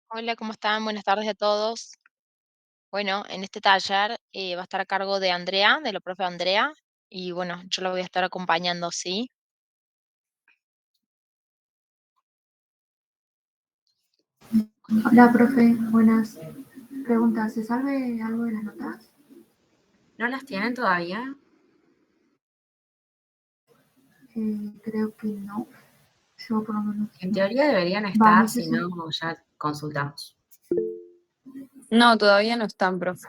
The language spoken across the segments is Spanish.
Hola, ¿cómo están? Buenas tardes a todos. Bueno, en este taller va a estar a cargo de Andrea, de la profe Andrea, y bueno, yo la voy a estar acompañando, ¿sí? Hola, profe. Buenas. Pregunta, ¿se sabe algo de las notas? ¿No las tienen todavía? Creo que no. Yo por lo menos En no. teoría deberían Va, estar, no sé si si... no, ya consultamos. No, todavía no están, profe.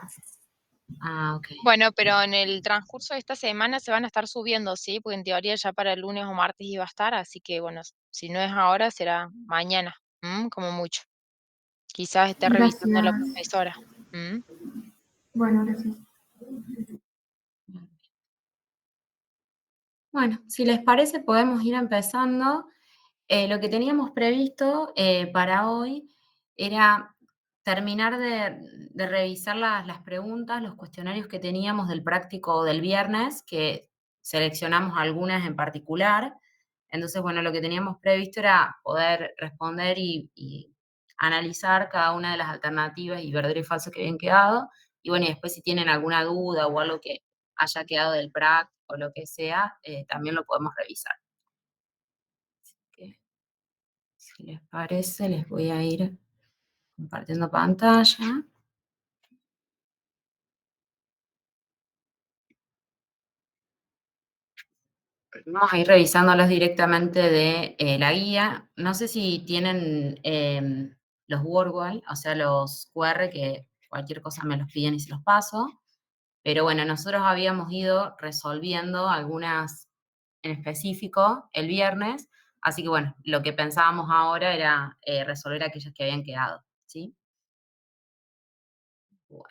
Ah, ok. Bueno, pero en el transcurso de esta semana se van a estar subiendo, ¿sí? Porque en teoría ya para el lunes o martes iba a estar, así que bueno, si no es ahora, será mañana, como mucho. Quizás esté revisando la Gracias. profesora. ¿M? Bueno, gracias. Bueno, si les parece, podemos ir empezando. Lo que teníamos previsto para hoy era terminar de revisar las preguntas, los cuestionarios que teníamos del práctico del viernes, que seleccionamos algunas en particular. Entonces, bueno, lo que teníamos previsto era poder responder y analizar cada una de las alternativas y verdadero y falso que habían quedado. Y bueno, y después si tienen alguna duda o algo que haya quedado del práctico o lo que sea, también lo podemos revisar. Que, si les parece, les voy a ir compartiendo pantalla. Vamos a ir revisándolos directamente de la guía. No sé si tienen los Wordwall, o sea, los QR, que cualquier cosa me los piden y se los paso. Pero bueno, nosotros habíamos ido resolviendo algunas en específico el viernes, así que bueno, lo que pensábamos ahora era resolver aquellas que habían quedado, ¿sí? Bueno.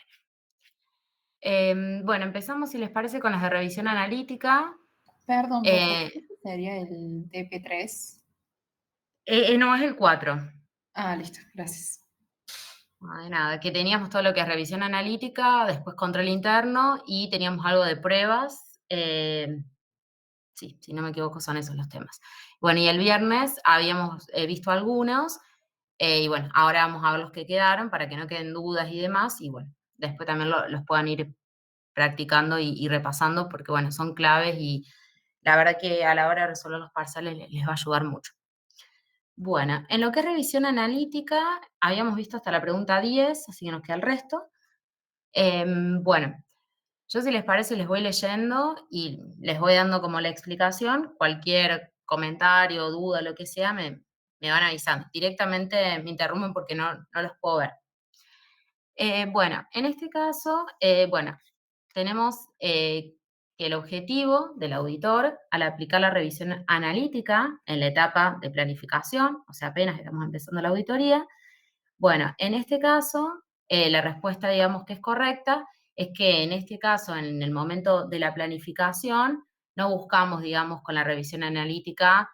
Bueno, empezamos, si les parece, con las de revisión analítica. Perdón, profe, Eh, ¿este sería el DP3? no, es el 4. Ah, listo, gracias. No, de nada, que teníamos todo lo que es revisión analítica, después control interno y teníamos algo de pruebas. Sí, si no me equivoco, son esos los temas. Bueno, y el viernes habíamos visto algunos, y bueno, ahora vamos a ver los que quedaron para que no queden dudas y demás, y bueno, después también los puedan ir practicando y repasando, porque bueno, son claves y la verdad que a la hora de resolver los parciales les va a ayudar mucho. Bueno, en lo que es revisión analítica, habíamos visto hasta la pregunta 10, así que nos queda el resto. Bueno, yo si les parece les voy leyendo y les voy dando como la explicación. Cualquier comentario, duda, lo que sea, me van avisando. Directamente me interrumpen porque no los puedo ver. Bueno, en este caso, bueno, tenemos que el objetivo del auditor al aplicar la revisión analítica en la etapa de planificación, o sea, apenas estamos empezando la auditoría, bueno, en este caso, la respuesta, digamos, que es correcta, es que en este caso, en el momento de la planificación, no buscamos, digamos, con la revisión analítica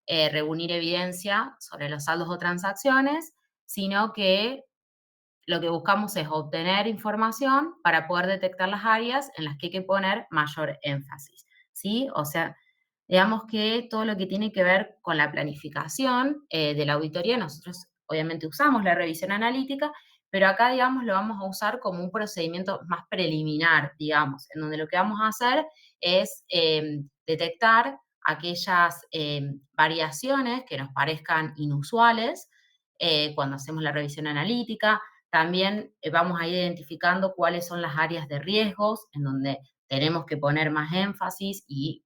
reunir evidencia sobre los saldos o transacciones, sino que lo que buscamos es obtener información para poder detectar las áreas en las que hay que poner mayor énfasis, ¿sí? O sea, digamos que todo lo que tiene que ver con la planificación de la auditoría, nosotros obviamente usamos la revisión analítica, pero acá, digamos, lo vamos a usar como un procedimiento más preliminar, digamos, en donde lo que vamos a hacer es detectar aquellas variaciones que nos parezcan inusuales cuando hacemos la revisión analítica. También vamos a ir identificando cuáles son las áreas de riesgos en donde tenemos que poner más énfasis y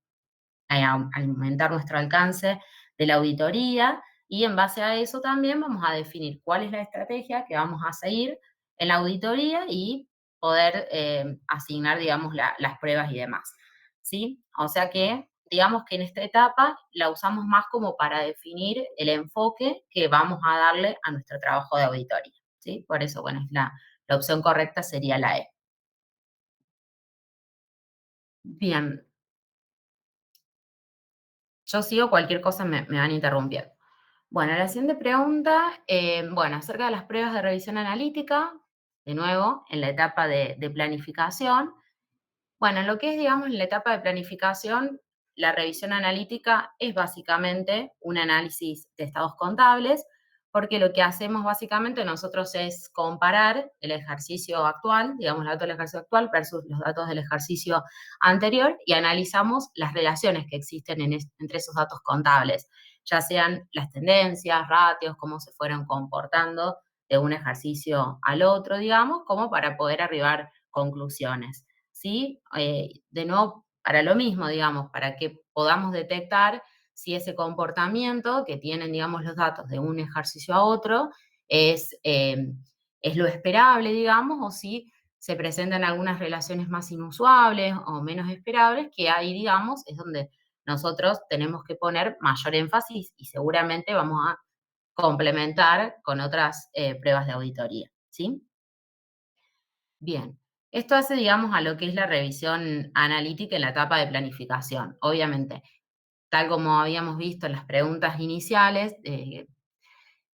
aumentar nuestro alcance de la auditoría. Y en base a eso también vamos a definir cuál es la estrategia que vamos a seguir en la auditoría y poder asignar, digamos, las pruebas y demás. ¿Sí? O sea que, digamos que en esta etapa la usamos más como para definir el enfoque que vamos a darle a nuestro trabajo de auditoría. ¿Sí? Por eso, bueno, la opción correcta sería la E. Bien, yo sigo, cualquier cosa me van interrumpiendo. Bueno, la siguiente pregunta, bueno, acerca de las pruebas de revisión analítica, de nuevo, en la etapa de planificación. Bueno, en lo que es, digamos, en la etapa de planificación, la revisión analítica es básicamente un análisis de estados contables, porque lo que hacemos básicamente nosotros es comparar el ejercicio actual, digamos, los datos del ejercicio actual versus los datos del ejercicio anterior y analizamos las relaciones que existen entre esos datos contables, ya sean las tendencias, ratios, cómo se fueron comportando de un ejercicio al otro, digamos, como para poder arribar a conclusiones, ¿sí? De nuevo, para lo mismo, digamos, para que podamos detectar si ese comportamiento que tienen, digamos, los datos de un ejercicio a otro es lo esperable, digamos, o si se presentan algunas relaciones más inusuales o menos esperables, que ahí, digamos, es donde nosotros tenemos que poner mayor énfasis y seguramente vamos a complementar con otras pruebas de auditoría, ¿sí? Bien, esto hace, digamos, a lo que es la revisión analítica en la etapa de planificación. Obviamente, tal como habíamos visto en las preguntas iniciales,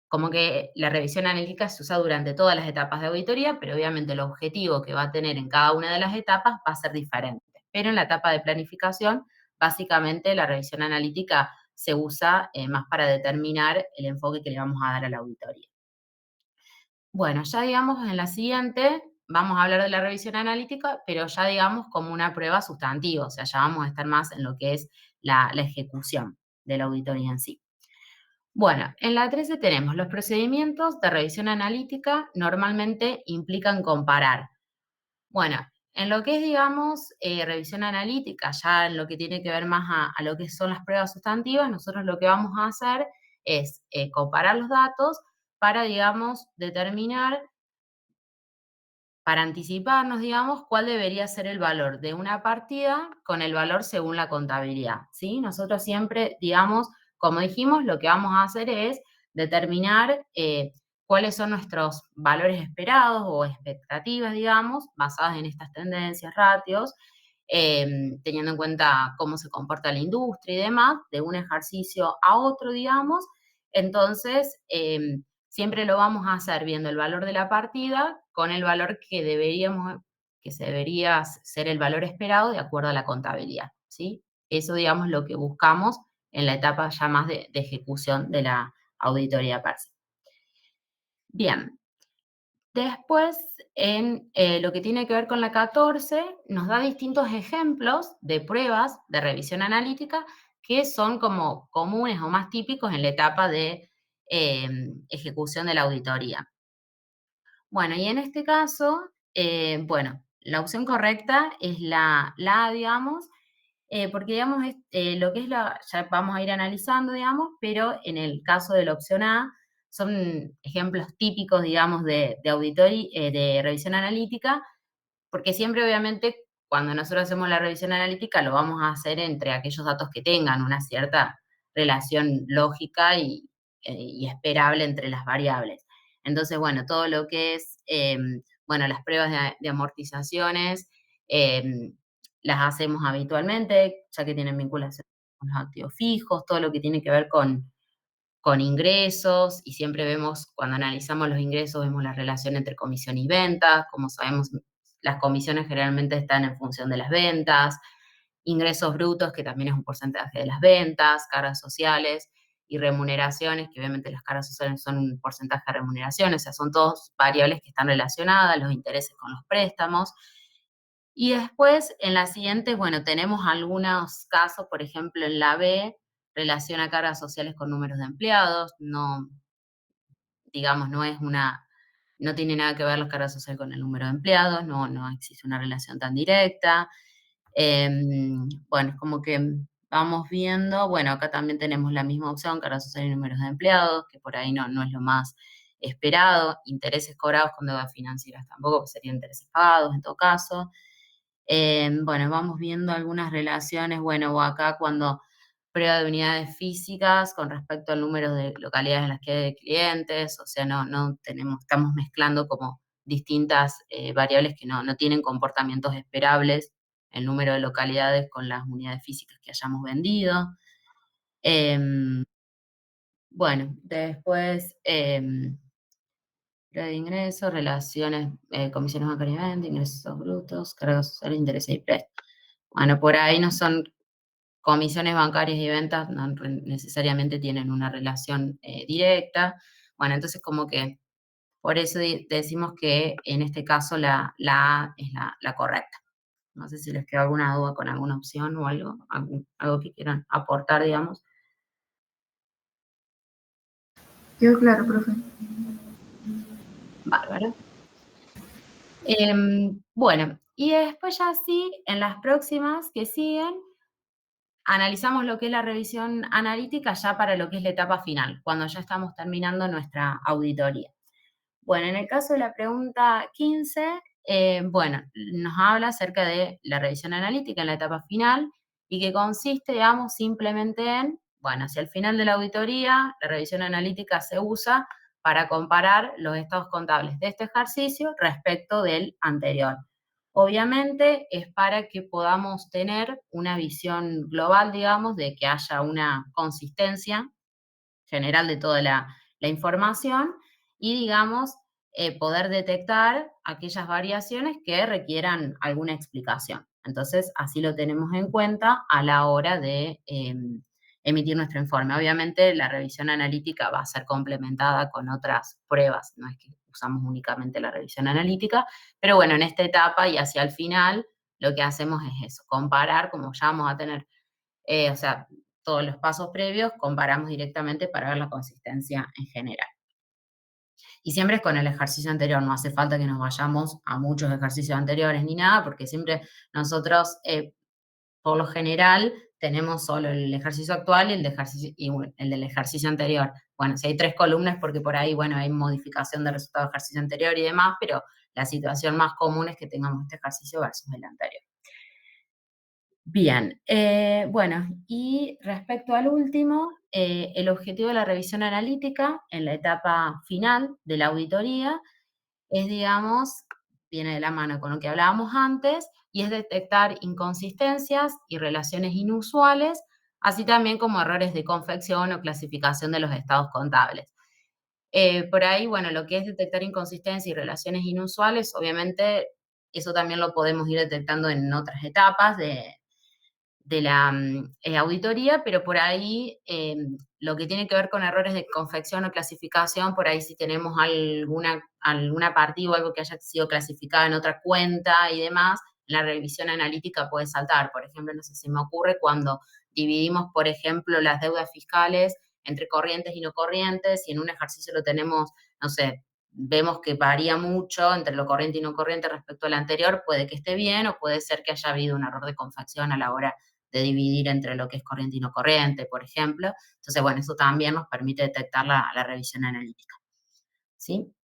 como que la revisión analítica se usa durante todas las etapas de auditoría, pero obviamente el objetivo que va a tener en cada una de las etapas va a ser diferente. Pero en la etapa de planificación, básicamente la revisión analítica se usa más para determinar el enfoque que le vamos a dar a la auditoría. Bueno, ya digamos en la siguiente vamos a hablar de la revisión analítica, pero ya digamos como una prueba sustantiva, o sea, ya vamos a estar más en lo que es la ejecución de la auditoría en sí. Bueno, en la 13 tenemos los procedimientos de revisión analítica normalmente implican comparar. Bueno, en lo que es, digamos, revisión analítica, ya en lo que tiene que ver más a lo que son las pruebas sustantivas, nosotros lo que vamos a hacer es comparar los datos para, digamos, determinar, para anticiparnos, digamos, cuál debería ser el valor de una partida con el valor según la contabilidad, ¿sí? Nosotros siempre, digamos, como dijimos, lo que vamos a hacer es determinar cuáles son nuestros valores esperados o expectativas, digamos, basadas en estas tendencias, ratios, teniendo en cuenta cómo se comporta la industria y demás, de un ejercicio a otro, digamos. Entonces, siempre lo vamos a hacer viendo el valor de la partida con el valor que se debería ser el valor esperado de acuerdo a la contabilidad, ¿sí? Eso, digamos, lo que buscamos en la etapa ya más de ejecución de la auditoría per se. Bien, después en lo que tiene que ver con la 14, nos da distintos ejemplos de pruebas de revisión analítica que son como comunes o más típicos en la etapa de ejecución de la auditoría. Bueno, y en este caso, bueno, la opción correcta es la A, digamos, porque, digamos, lo que es ya vamos a ir analizando, digamos, pero en el caso de la opción A, son ejemplos típicos, digamos, de auditoría, de revisión analítica, porque siempre, obviamente, cuando nosotros hacemos la revisión analítica, lo vamos a hacer entre aquellos datos que tengan una cierta relación lógica y esperable entre las variables. Entonces, bueno, todo lo que es, bueno, las pruebas de amortizaciones, las hacemos habitualmente, ya que tienen vinculación con los activos fijos, todo lo que tiene que ver con ingresos, y siempre vemos, cuando analizamos los ingresos, vemos la relación entre comisión y ventas. Como sabemos, las comisiones generalmente están en función de las ventas, ingresos brutos, que también es un porcentaje de las ventas, cargas sociales y remuneraciones, que obviamente las cargas sociales son un porcentaje de remuneraciones, o sea, son todas variables que están relacionadas, los intereses con los préstamos. Y después, en la siguiente, bueno, tenemos algunos casos, por ejemplo, en la B, relación a cargas sociales con números de empleados, no, digamos, no tiene nada que ver las cargas sociales con el número de empleados, no existe una relación tan directa. Bueno, es como que vamos viendo, bueno, acá también tenemos la misma opción, cargas sociales y números de empleados, que por ahí no es lo más esperado. Intereses cobrados con deudas financieras tampoco, que serían intereses pagados en todo caso. Bueno, vamos viendo algunas relaciones, bueno, o acá cuando prueba de unidades físicas con respecto al número de localidades en las que hay clientes, o sea, estamos mezclando como distintas variables que no tienen comportamientos esperables, el número de localidades con las unidades físicas que hayamos vendido. Bueno, después, prueba de ingresos, relaciones, comisiones bancarias y venta, ingresos brutos, cargas sociales, intereses y préstamos. Bueno, por ahí no son comisiones bancarias y ventas, no necesariamente tienen una relación directa. Bueno, entonces como que por eso decimos que en este caso la A es la correcta. No sé si les queda alguna duda con alguna opción o algo, algo que quieran aportar, digamos. Quedó claro, profe. Bárbaro. Bueno, y después ya sí, en las próximas que siguen, analizamos lo que es la revisión analítica ya para lo que es la etapa final, cuando ya estamos terminando nuestra auditoría. Bueno, en el caso de la pregunta 15, bueno, nos habla acerca de la revisión analítica en la etapa final y que consiste, digamos, simplemente en, bueno, hacia el final de la auditoría, la revisión analítica se usa para comparar los estados contables de este ejercicio respecto del anterior. Obviamente es para que podamos tener una visión global, digamos, de que haya una consistencia general de toda la información y, digamos, poder detectar aquellas variaciones que requieran alguna explicación. Entonces, así lo tenemos en cuenta a la hora de emitir nuestro informe. Obviamente, la revisión analítica va a ser complementada con otras pruebas, no es que usamos únicamente la revisión analítica, pero bueno, en esta etapa y hacia el final, lo que hacemos es eso, comparar, como ya vamos a tener, o sea, todos los pasos previos, comparamos directamente para ver la consistencia en general. Y siempre es con el ejercicio anterior, no hace falta que nos vayamos a muchos ejercicios anteriores ni nada, porque siempre nosotros, por lo general, tenemos solo el ejercicio actual y el del ejercicio anterior. Bueno, si hay 3 columnas, porque por ahí, bueno, hay modificación de resultado del ejercicio anterior y demás, pero la situación más común es que tengamos este ejercicio versus el anterior. Bien, bueno, y respecto al último, el objetivo de la revisión analítica en la etapa final de la auditoría es, digamos, viene de la mano con lo que hablábamos antes, y es detectar inconsistencias y relaciones inusuales, así también como errores de confección o clasificación de los estados contables. Por ahí, bueno, lo que es detectar inconsistencias y relaciones inusuales, obviamente, eso también lo podemos ir detectando en otras etapas de la auditoría, pero por ahí lo que tiene que ver con errores de confección o clasificación, por ahí si tenemos alguna partida o algo que haya sido clasificado en otra cuenta y demás, la revisión analítica puede saltar. Por ejemplo, no sé, se me ocurre cuando dividimos, por ejemplo, las deudas fiscales entre corrientes y no corrientes, y en un ejercicio lo tenemos, no sé, vemos que varía mucho entre lo corriente y no corriente respecto al anterior, puede que esté bien o puede ser que haya habido un error de confección a la hora de dividir entre lo que es corriente y no corriente, por ejemplo. Entonces, bueno, eso también nos permite detectar la revisión analítica. ¿Sí?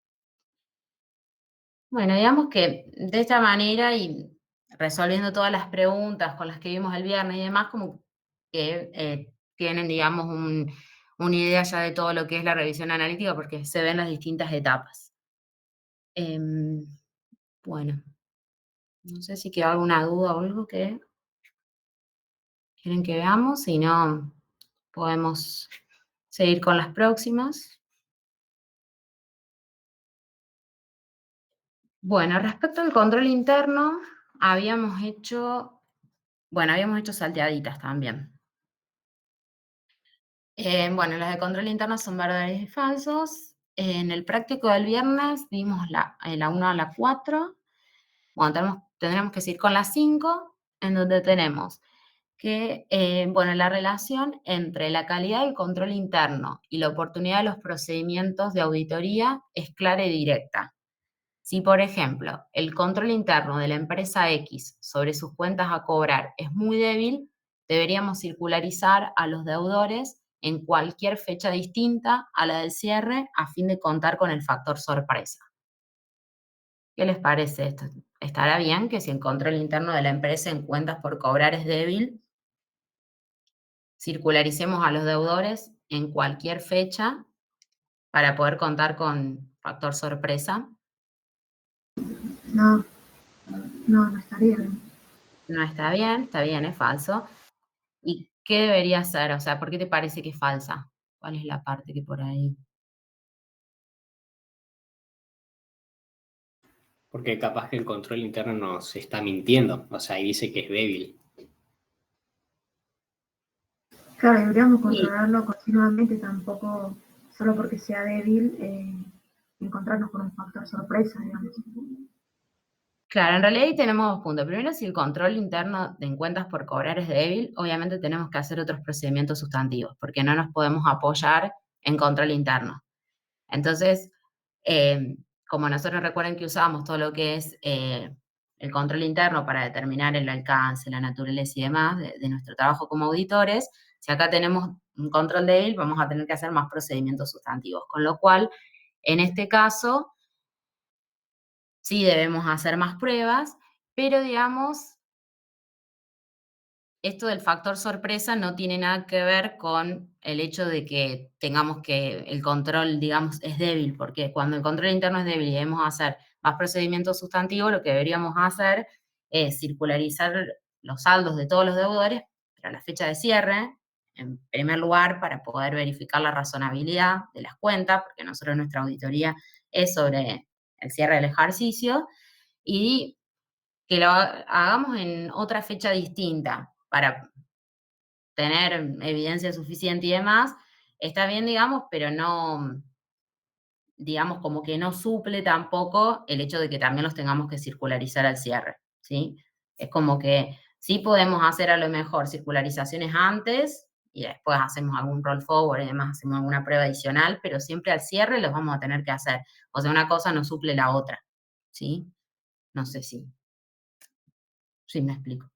Bueno, digamos que de esta manera y resolviendo todas las preguntas con las que vimos el viernes y demás, como que tienen, digamos, una idea ya de todo lo que es la revisión analítica porque se ven las distintas etapas. Bueno, no sé si queda alguna duda o algo que quieren que veamos, si no, podemos seguir con las próximas. Bueno, respecto al control interno, habíamos hecho salteaditas también. Bueno, las de control interno son verdaderos y falsos. En el práctico del viernes vimos la 1 a la 4. Bueno, tendremos que seguir con la 5, en donde tenemos que, bueno, la relación entre la calidad del control interno y la oportunidad de los procedimientos de auditoría es clara y directa. Si, por ejemplo, el control interno de la empresa X sobre sus cuentas a cobrar es muy débil, deberíamos circularizar a los deudores en cualquier fecha distinta a la del cierre a fin de contar con el factor sorpresa. ¿Qué les parece esto? ¿Estará bien que si el control interno de la empresa en cuentas por cobrar es débil, circularicemos a los deudores en cualquier fecha para poder contar con factor sorpresa? No, no estaría bien. No está bien, es falso. ¿Y qué debería ser? O sea, ¿por qué te parece que es falsa? ¿Cuál es la parte que por ahí? Porque capaz que el control interno nos está mintiendo, o sea, y dice que es débil. Claro, deberíamos Sí. controlarlo continuamente, tampoco solo porque sea débil, encontrarnos con un factor sorpresa, digamos. Claro, en realidad ahí tenemos 2 puntos. Primero, si el control interno de cuentas por cobrar es débil, obviamente tenemos que hacer otros procedimientos sustantivos, porque no nos podemos apoyar en control interno. Entonces, como nosotros recuerden que usábamos todo lo que es el control interno para determinar el alcance, la naturaleza y demás de nuestro trabajo como auditores, si acá tenemos un control débil, vamos a tener que hacer más procedimientos sustantivos. Con lo cual, en este caso, sí debemos hacer más pruebas, pero digamos, esto del factor sorpresa no tiene nada que ver con el hecho de que tengamos que el control, digamos, es débil, porque cuando el control interno es débil y debemos hacer más procedimientos sustantivos, lo que deberíamos hacer es circularizar los saldos de todos los deudores para la fecha de cierre, en primer lugar, para poder verificar la razonabilidad de las cuentas, porque nosotros nuestra auditoría es sobre el cierre del ejercicio, y que lo hagamos en otra fecha distinta para tener evidencia suficiente y demás, está bien, digamos, pero no, digamos, como que no suple tampoco el hecho de que también los tengamos que circularizar al cierre, ¿sí? Es como que sí podemos hacer a lo mejor circularizaciones antes y después hacemos algún roll forward y demás, hacemos alguna prueba adicional, pero siempre al cierre los vamos a tener que hacer. O sea, una cosa no suple la otra, ¿sí? No sé si me explico.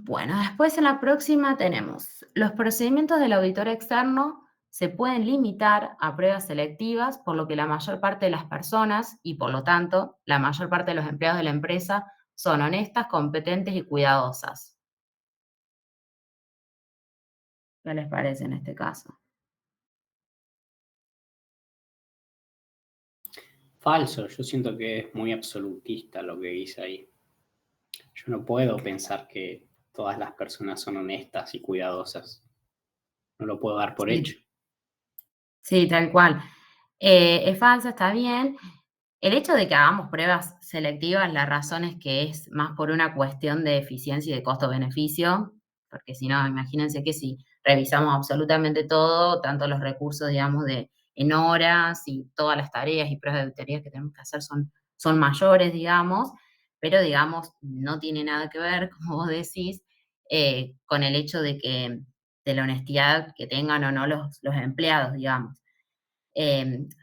Bueno, después en la próxima tenemos los procedimientos del auditor externo se pueden limitar a pruebas selectivas, por lo que la mayor parte de las personas y por lo tanto la mayor parte de los empleados de la empresa son honestas, competentes y cuidadosas. ¿Qué les parece en este caso? Falso, yo siento que es muy absolutista lo que dice ahí. Yo no puedo pensar que todas las personas son honestas y cuidadosas. No lo puedo dar por Sí. hecho. Sí, tal cual. Es falso, está bien. El hecho de que hagamos pruebas selectivas, la razón es que es más por una cuestión de eficiencia y de costo-beneficio, porque si no, imagínense que si revisamos absolutamente todo, tanto los recursos, digamos, en horas y todas las tareas y pruebas de auditoría que tenemos que hacer son mayores, digamos, pero, digamos, no tiene nada que ver, como vos decís, con el hecho de la honestidad que tengan o no los empleados, digamos.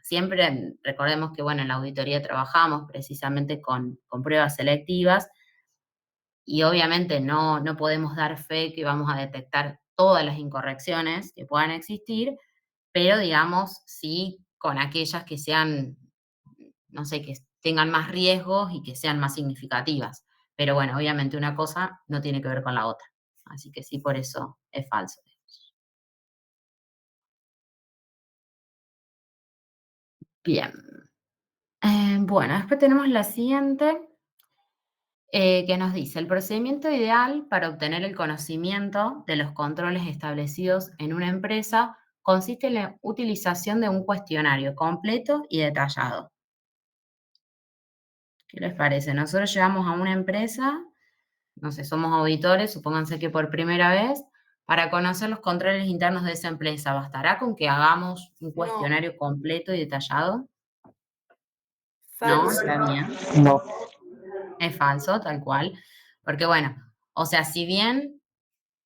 Siempre recordemos que, bueno, en la auditoría trabajamos precisamente con pruebas selectivas y obviamente no podemos dar fe que vamos a detectar todas las incorrecciones que puedan existir, pero digamos, sí con aquellas que sean, no sé, que tengan más riesgos y que sean más significativas. Pero bueno, obviamente una cosa no tiene que ver con la otra. Así que sí, por eso es falso. Bien. Bueno, después tenemos la siguiente, que nos dice, el procedimiento ideal para obtener el conocimiento de los controles establecidos en una empresa consiste en la utilización de un cuestionario completo y detallado. ¿Qué les parece? Nosotros llegamos a una empresa, no sé, somos auditores, supónganse que por primera vez, para conocer los controles internos de esa empresa, ¿bastará con que hagamos un cuestionario completo y detallado? No, está bien. No. Es falso, tal cual. Porque bueno, o sea, si bien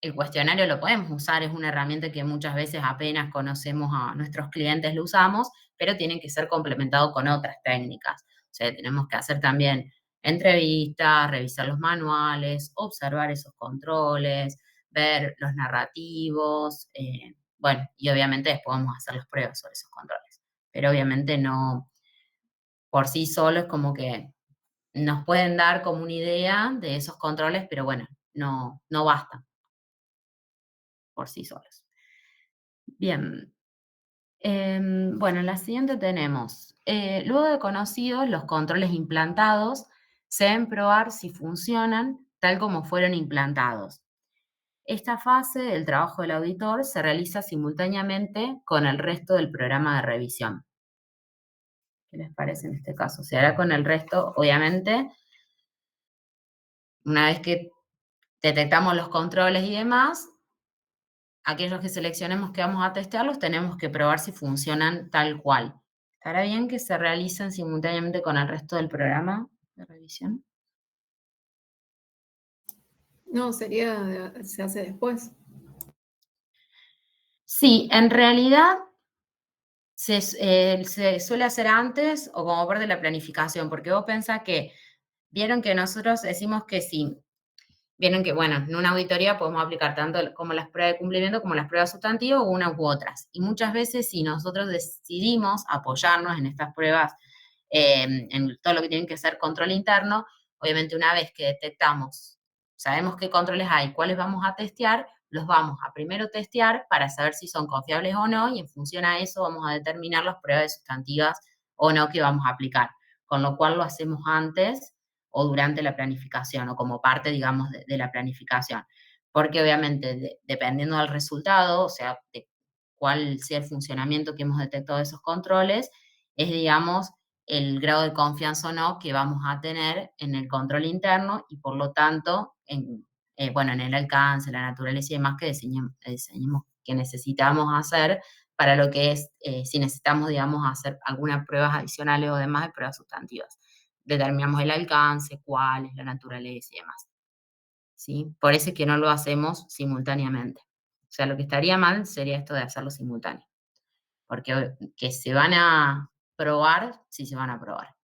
el cuestionario lo podemos usar, es una herramienta que muchas veces apenas conocemos a nuestros clientes, lo usamos, pero tiene que ser complementado con otras técnicas. O sea, tenemos que hacer también entrevistas, revisar los manuales, observar esos controles, ver los narrativos, bueno, y obviamente después vamos a hacer las pruebas sobre esos controles. Pero obviamente no, por sí solo es como que nos pueden dar como una idea de esos controles, pero bueno, no basta por sí solos. Bien. Bueno, en la siguiente tenemos, luego de conocidos los controles implantados, se deben probar si funcionan tal como fueron implantados. Esta fase del trabajo del auditor se realiza simultáneamente con el resto del programa de revisión. ¿Qué les parece en este caso? Se hará con el resto, obviamente, una vez que detectamos los controles y demás, aquellos que seleccionemos que vamos a testearlos, tenemos que probar si funcionan tal cual. ¿Estará bien que se realicen simultáneamente con el resto del programa de revisión? No, se hace después. Sí, en realidad se suele hacer antes o como parte de la planificación, porque vos pensás que, vieron que nosotros decimos que sí. Vieron que, bueno, en una auditoría podemos aplicar tanto como las pruebas de cumplimiento como las pruebas sustantivas, unas u otras. Y muchas veces, si nosotros decidimos apoyarnos en estas pruebas, en todo lo que tiene que ser control interno, obviamente una vez que detectamos, sabemos qué controles hay, cuáles vamos a testear, los vamos a primero testear para saber si son confiables o no, y en función a eso vamos a determinar las pruebas sustantivas o no que vamos a aplicar. Con lo cual lo hacemos antes o durante la planificación o como parte, digamos, de la planificación. Porque obviamente, dependiendo del resultado, o sea, de cuál sea el funcionamiento que hemos detectado de esos controles, es, digamos, el grado de confianza o no que vamos a tener en el control interno y, por lo tanto, bueno, en el alcance, la naturaleza y demás que diseñemos que necesitamos hacer para lo que es, si necesitamos, digamos, hacer algunas pruebas adicionales o demás de pruebas sustantivas. Determinamos el alcance, cuál es la naturaleza y demás. ¿Sí? Por eso es que no lo hacemos simultáneamente. O sea, lo que estaría mal sería esto de hacerlo simultáneo. Porque que se van a probar, sí se van a probar.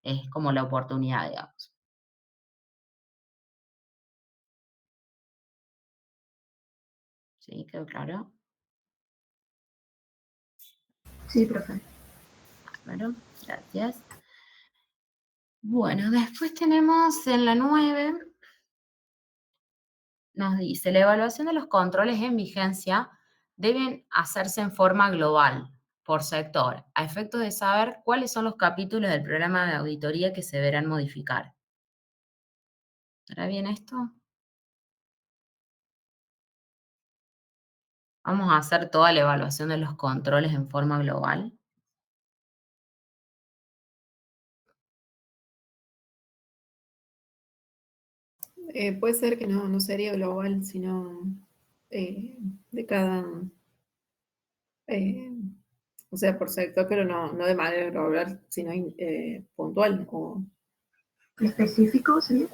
Es como la oportunidad, digamos. ¿Sí? ¿Quedó claro? Sí, profe. Bueno, gracias. Bueno, después tenemos en la 9, nos dice, la evaluación de los controles en vigencia deben hacerse en forma global, por sector, a efectos de saber cuáles son los capítulos del programa de auditoría que se deberán modificar. ¿Estará bien esto? Vamos a hacer toda la evaluación de los controles en forma global. Puede ser que no sería global, sino de cada, o sea, por sector, pero no de manera global, sino puntual. ¿Específico sería?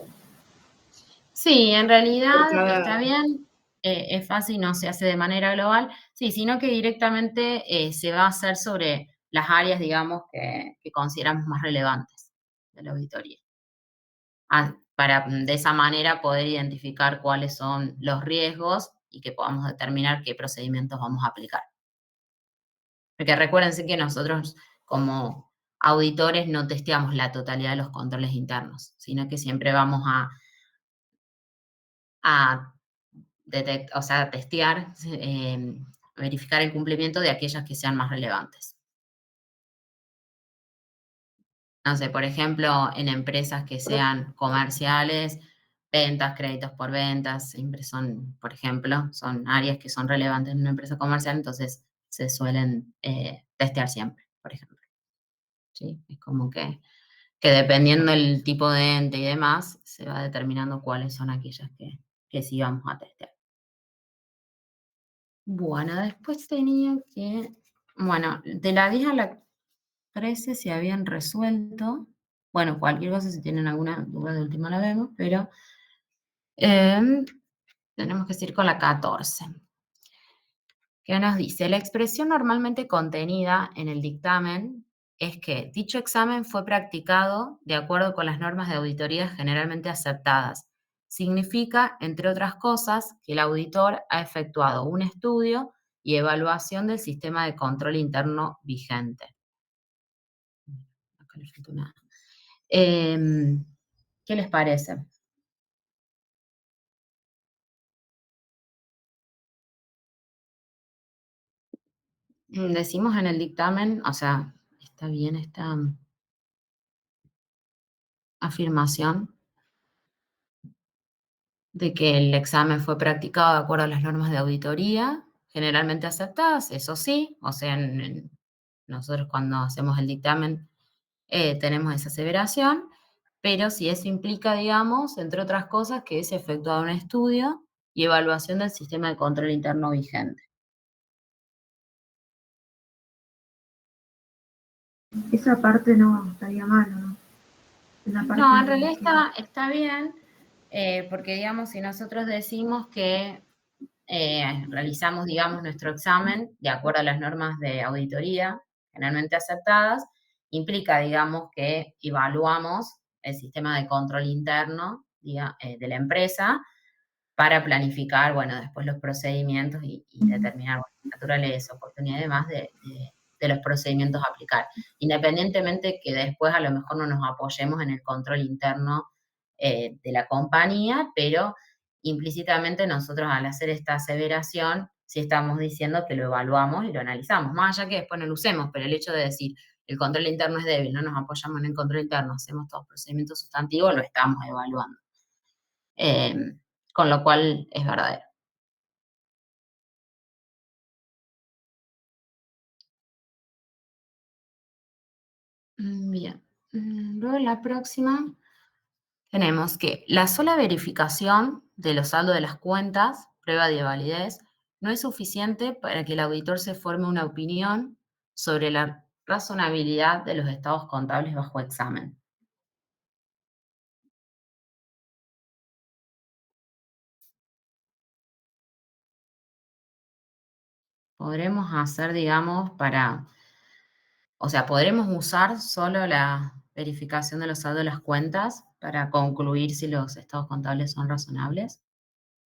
Sí, en realidad Por cada- está bien, es fácil, no se hace de manera global, sí, sino que directamente se va a hacer sobre las áreas, digamos, que consideramos más relevantes de la auditoría. Para de esa manera poder identificar cuáles son los riesgos y que podamos determinar qué procedimientos vamos a aplicar. Porque recuérdense que nosotros como auditores no testeamos la totalidad de los controles internos, sino que siempre vamos a testear, verificar el cumplimiento de aquellas que sean más relevantes. No sé, por ejemplo, en empresas que sean comerciales, ventas, créditos por ventas, siempre son, por ejemplo, son áreas que son relevantes en una empresa comercial, entonces se suelen testear siempre, por ejemplo. ¿Sí? Es como que dependiendo del tipo de ente y demás, se va determinando cuáles son aquellas que sí vamos a testear. Bueno, después tenía que, bueno, de la 10 a la 13 se habían resuelto. Bueno, cualquier cosa, si tienen alguna duda de última la vemos, pero tenemos que seguir con la 14. ¿Qué nos dice? La expresión normalmente contenida en el dictamen es que dicho examen fue practicado de acuerdo con las normas de auditoría generalmente aceptadas. Significa, entre otras cosas, que el auditor ha efectuado un estudio y evaluación del sistema de control interno vigente. Acá le faltó una. ¿Qué les parece? Decimos en el dictamen, o sea, está bien esta afirmación de que el examen fue practicado de acuerdo a las normas de auditoría generalmente aceptadas, eso sí, o sea, nosotros cuando hacemos el dictamen tenemos esa aseveración, pero si eso implica, digamos, entre otras cosas, que se efectúa un estudio y evaluación del sistema de control interno vigente. Esa parte no estaría mal, ¿no? No, en realidad está bien, porque, digamos, si nosotros decimos que realizamos, digamos, nuestro examen de acuerdo a las normas de auditoría generalmente aceptadas, implica, digamos, que evaluamos el sistema de control interno de la empresa para planificar, bueno, después los procedimientos y determinar, bueno, naturaleza, oportunidad y demás de los procedimientos a aplicar. Independientemente que después a lo mejor no nos apoyemos en el control interno de la compañía, pero implícitamente nosotros al hacer esta aseveración, sí estamos diciendo que lo evaluamos y lo analizamos, más allá que después no lo usemos, pero el hecho de decir el control interno es débil, no nos apoyamos en el control interno, hacemos todos procedimientos sustantivos, lo estamos evaluando. Con lo cual es verdadero. Bien. Luego la próxima tenemos que la sola verificación de los saldos de las cuentas, prueba de validez, no es suficiente para que el auditor se forme una opinión sobre la razonabilidad de los estados contables bajo examen. Podremos hacer, digamos, o sea, podremos usar solo la verificación de los saldos de las cuentas para concluir si los estados contables son razonables,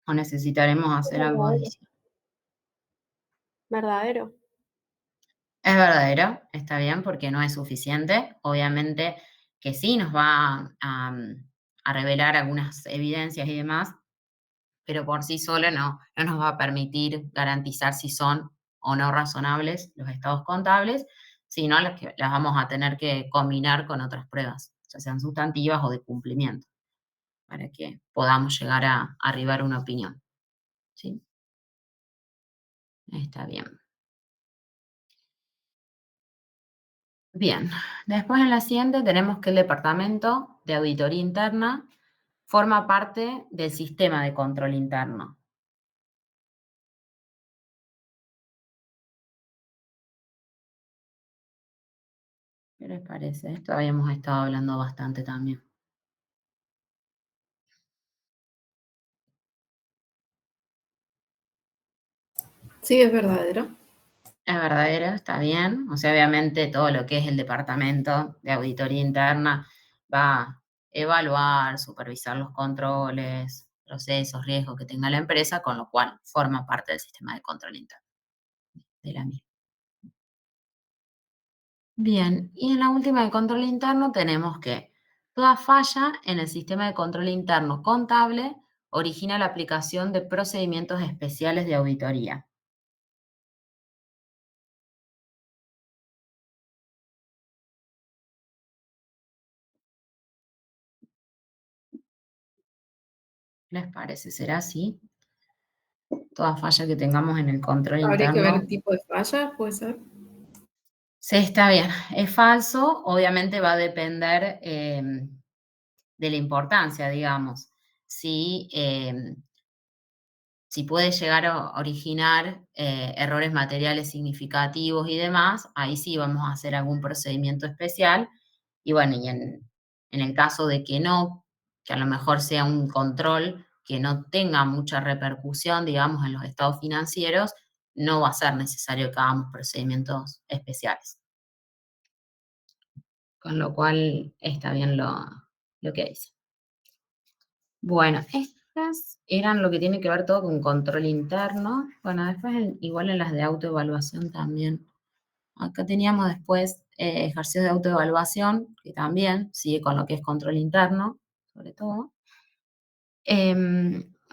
o necesitaremos hacer algo adicional. Verdadero. Es verdadero, está bien, porque no es suficiente. Obviamente que sí nos va a revelar algunas evidencias y demás, pero por sí solo no nos va a permitir garantizar si son o no razonables los estados contables, sino las vamos a tener que combinar con otras pruebas, ya sean sustantivas o de cumplimiento, para que podamos llegar a arribar a una opinión. ¿Sí? Está bien. Bien, después en la siguiente tenemos que el Departamento de Auditoría Interna forma parte del sistema de control interno. ¿Qué les parece? Esto habíamos estado hablando bastante también. Sí, es verdadero. Es verdadero, está bien. O sea, obviamente todo lo que es el Departamento de Auditoría Interna va a evaluar, supervisar los controles, procesos, riesgos que tenga la empresa, con lo cual forma parte del sistema de control interno de la misma. Bien, y en la última de control interno tenemos que toda falla en el sistema de control interno contable origina la aplicación de procedimientos especiales de auditoría. ¿Les parece? ¿Será así? Toda falla que tengamos en el control Habría que ver interno. el tipo de falla, puede ser. Sí, está bien. Es falso, obviamente va a depender de la importancia, digamos. Si puede llegar a originar errores materiales significativos y demás, ahí sí vamos a hacer algún procedimiento especial. Y bueno, en el caso de que no, que a lo mejor sea un control que no tenga mucha repercusión, digamos, en los estados financieros, no va a ser necesario que hagamos procedimientos especiales. Con lo cual está bien lo que dice. Bueno, estas eran lo que tiene que ver todo con control interno. Bueno, después igual en las de autoevaluación también. Acá teníamos después ejercicios de autoevaluación, que también sigue con lo que es control interno, sobre todo.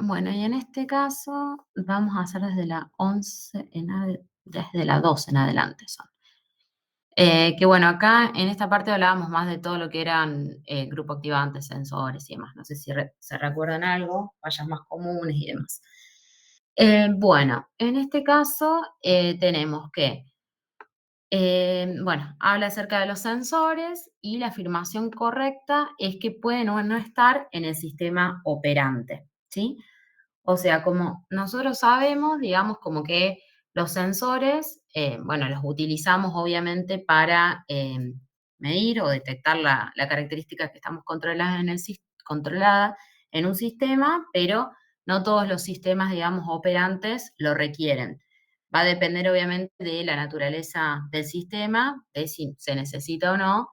Bueno, y en este caso vamos a hacer desde la 11 desde la 12 en adelante son. Que bueno, acá en esta parte hablábamos más de todo lo que eran grupo activantes, sensores y demás. No sé si se recuerdan algo, fallas más comunes y demás. Bueno, en este caso tenemos que Bueno, habla acerca de los sensores y la afirmación correcta es que pueden o no estar en el sistema operante, ¿sí? O sea, como nosotros sabemos, digamos, como que los sensores, bueno, los utilizamos obviamente para medir o detectar la característica que estamos controlada en un sistema, pero no todos los sistemas, digamos, operantes lo requieren. Va a depender obviamente de la naturaleza del sistema, de si se necesita o no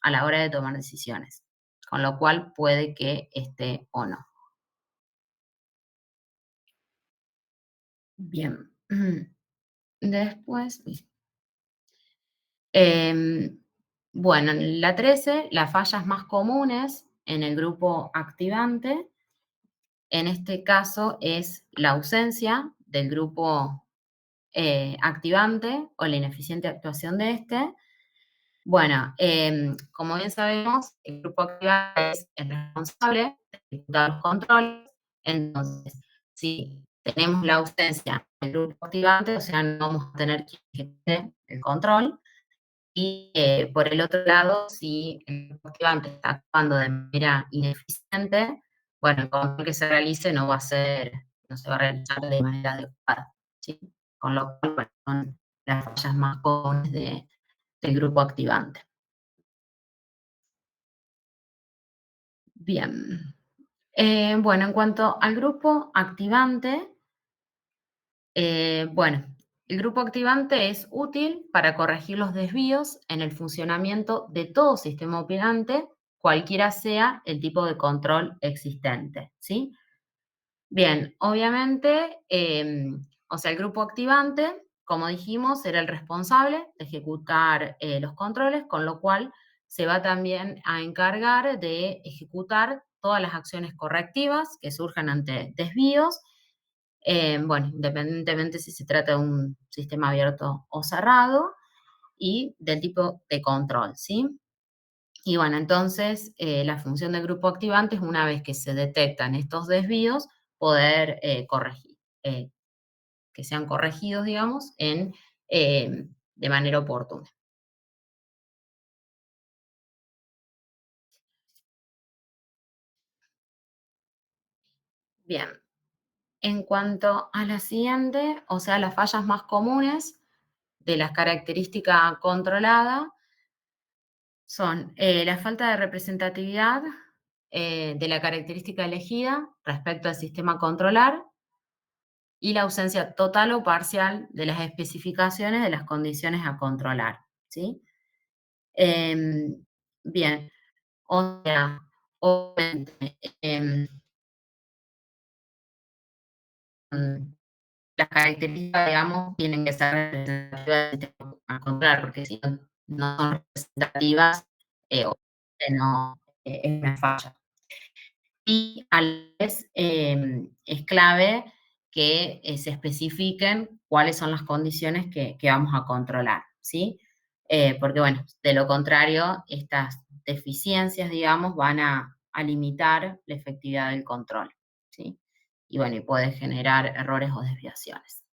a la hora de tomar decisiones, con lo cual puede que esté o no. Bien. Después, bueno, en la 13, las fallas más comunes en el grupo activante, en este caso es la ausencia del grupo activante o la ineficiente actuación de este. Bueno, como bien sabemos, el grupo activante es el responsable de ejecutar los controles. Entonces, si tenemos la ausencia del grupo activante, o sea, no vamos a tener que ejecutar el control. Y por el otro lado, si el grupo activante está actuando de manera ineficiente, bueno, el control que se realice no se va a realizar de manera adecuada, ¿sí? Con lo cual, bueno, son las fallas más comunes del grupo activante. Bien. Bueno, en cuanto al grupo activante, bueno, el grupo activante es útil para corregir los desvíos en el funcionamiento de todo sistema operante, cualquiera sea el tipo de control existente, ¿sí? Bien, obviamente, o sea, el grupo activante, como dijimos, era el responsable de ejecutar los controles, con lo cual se va también a encargar de ejecutar todas las acciones correctivas que surjan ante desvíos, bueno, independientemente si se trata de un sistema abierto o cerrado, y del tipo de control, ¿sí? Y bueno, entonces la función del grupo activante es, una vez que se detectan estos desvíos, poder corregir, que sean corregidos, digamos, de manera oportuna. Bien, en cuanto a la siguiente, o sea, las fallas más comunes de las características controladas son la falta de representatividad de la característica elegida respecto al sistema a controlar, y la ausencia total o parcial de las especificaciones de las condiciones a controlar, ¿sí? Bien, o sea, obviamente, las características, digamos, tienen que ser representativas del sistema a controlar, porque si no son representativas, obviamente no, es una falla. Y a la vez es clave que se especifiquen cuáles son las condiciones que vamos a controlar, ¿sí? Porque, bueno, de lo contrario, estas deficiencias, digamos, van a limitar la efectividad del control, ¿sí? Y, bueno, y puede generar errores o desviaciones.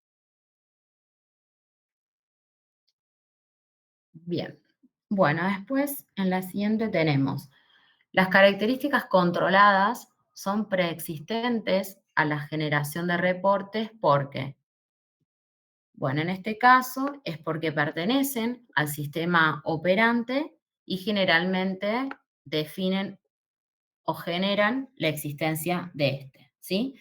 Bien. Bueno, después en la siguiente tenemos las características controladas son preexistentes a la generación de reportes porque, bueno, en este caso es porque pertenecen al sistema operante y generalmente definen o generan la existencia de este, ¿sí?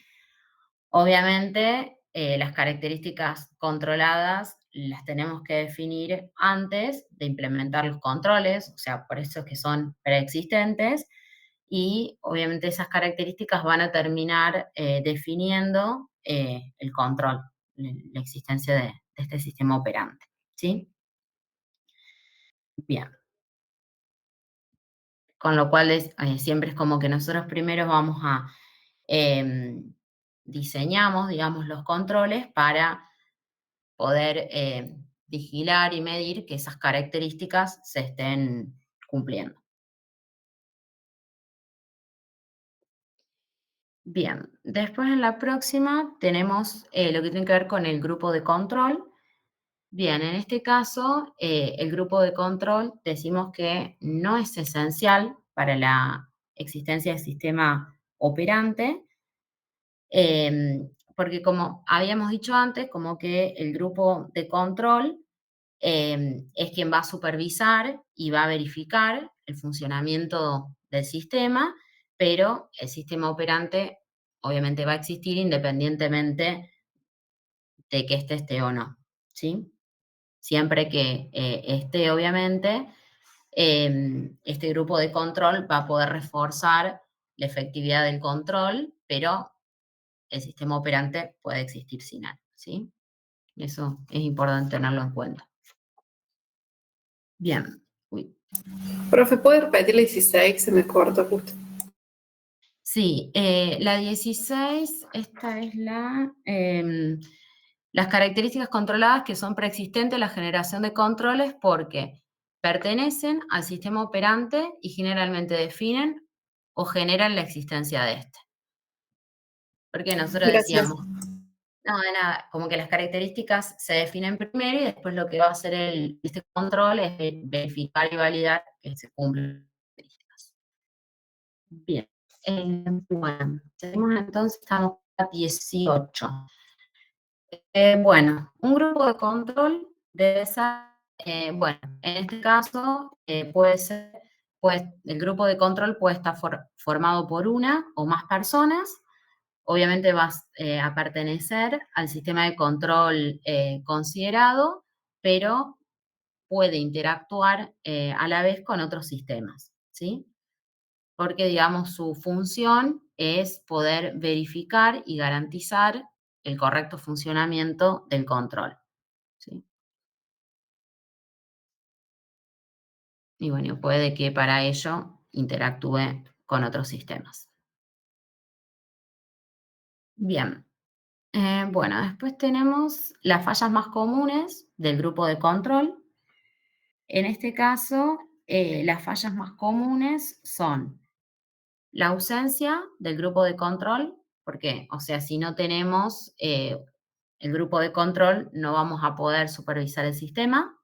Obviamente, las características controladas las tenemos que definir antes de implementar los controles, o sea, por eso es que son preexistentes, y obviamente esas características van a terminar definiendo el control, la existencia de este sistema operante, ¿sí? Bien, con lo cual siempre es como que nosotros primero vamos a diseñamos, digamos, los controles para poder vigilar y medir que esas características se estén cumpliendo. Bien, después en la próxima tenemos lo que tiene que ver con el grupo de control. Bien, en este caso, el grupo de control decimos que no es esencial para la existencia del sistema operante, porque como habíamos dicho antes, como que el grupo de control es quien va a supervisar y va a verificar el funcionamiento del sistema, pero el sistema operante obviamente va a existir independientemente de que éste esté o no, ¿sí? Siempre que esté, obviamente, este grupo de control va a poder reforzar la efectividad del control, pero el sistema operante puede existir sin él, ¿sí? Eso es importante tenerlo en cuenta. Bien. Uy. Profe, ¿puede repetir la 16? Se me cortó justo. Sí, la 16, esta es las características controladas que son preexistentes a la generación de controles porque pertenecen al sistema operante y generalmente definen o generan la existencia de este. Porque nosotros Gracias. decíamos, no, de nada, como que las características se definen primero y después lo que va a hacer este control es verificar y validar que se cumplen las características. Bien. Bueno, seguimos entonces, estamos a 18. Bueno, un grupo de control debe ser, bueno, en este caso puede ser, pues, el grupo de control puede estar formado por una o más personas. Obviamente vas a pertenecer al sistema de control considerado, pero puede interactuar a la vez con otros sistemas, ¿sí? Porque, digamos, su función es poder verificar y garantizar el correcto funcionamiento del control, ¿sí? Y bueno, puede que para ello interactúe con otros sistemas. Bien. Bueno, después tenemos las fallas más comunes del grupo de control. En este caso, las fallas más comunes son la ausencia del grupo de control, porque, o sea, si no tenemos el grupo de control, no vamos a poder supervisar el sistema.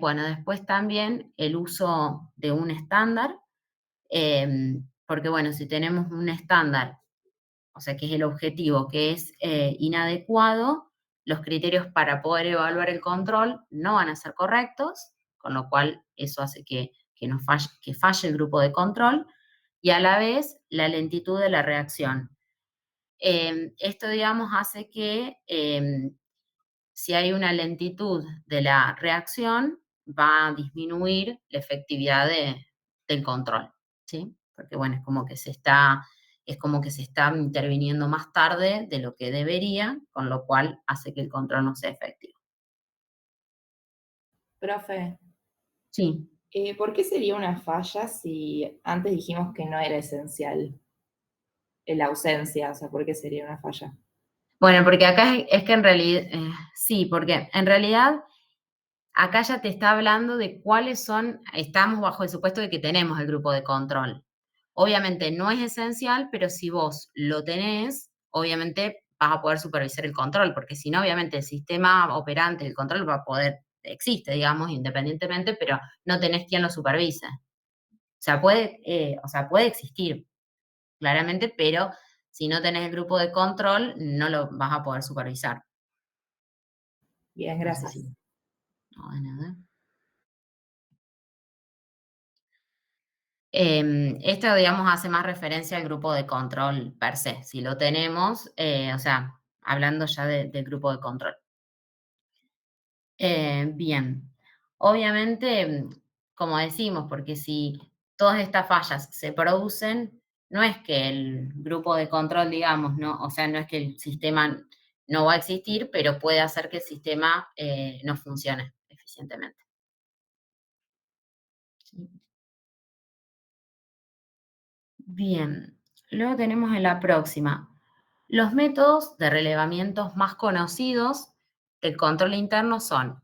Bueno, después también el uso de un estándar, porque, bueno, si tenemos un estándar, o sea, que es el objetivo, que es inadecuado, los criterios para poder evaluar el control no van a ser correctos, con lo cual eso hace que falle el grupo de control, y a la vez la lentitud de la reacción. Esto, digamos, hace que si hay una lentitud de la reacción, va a disminuir la efectividad del control, ¿sí? Porque, bueno, es como que se está interviniendo más tarde de lo que debería, con lo cual hace que el control no sea efectivo. Profe, Sí. ¿por qué sería una falla si antes dijimos que no era esencial la ausencia? O sea, ¿por qué sería una falla? Bueno, porque acá es que en realidad, sí, porque en realidad acá ya te está hablando de cuáles son, estamos bajo el supuesto de que tenemos el grupo de control. Obviamente no es esencial, pero si vos lo tenés, obviamente vas a poder supervisar el control, porque si no, obviamente el sistema operante, el control va a poder, existe, digamos, independientemente, pero no tenés quien lo supervise. O sea, puede existir, claramente, pero si no tenés el grupo de control, no lo vas a poder supervisar. Bien, No sé gracias. si- No, de nada. Esto, digamos, hace más referencia al grupo de control per se. Si lo tenemos, o sea, hablando ya del grupo de control. Bien. Obviamente, como decimos, porque si todas estas fallas se producen, no es que el grupo de control, digamos, no, o sea, no es que el sistema no va a existir, pero puede hacer que el sistema no funcione eficientemente. ¿Sí? Bien, luego tenemos en la próxima los métodos de relevamientos más conocidos del control interno son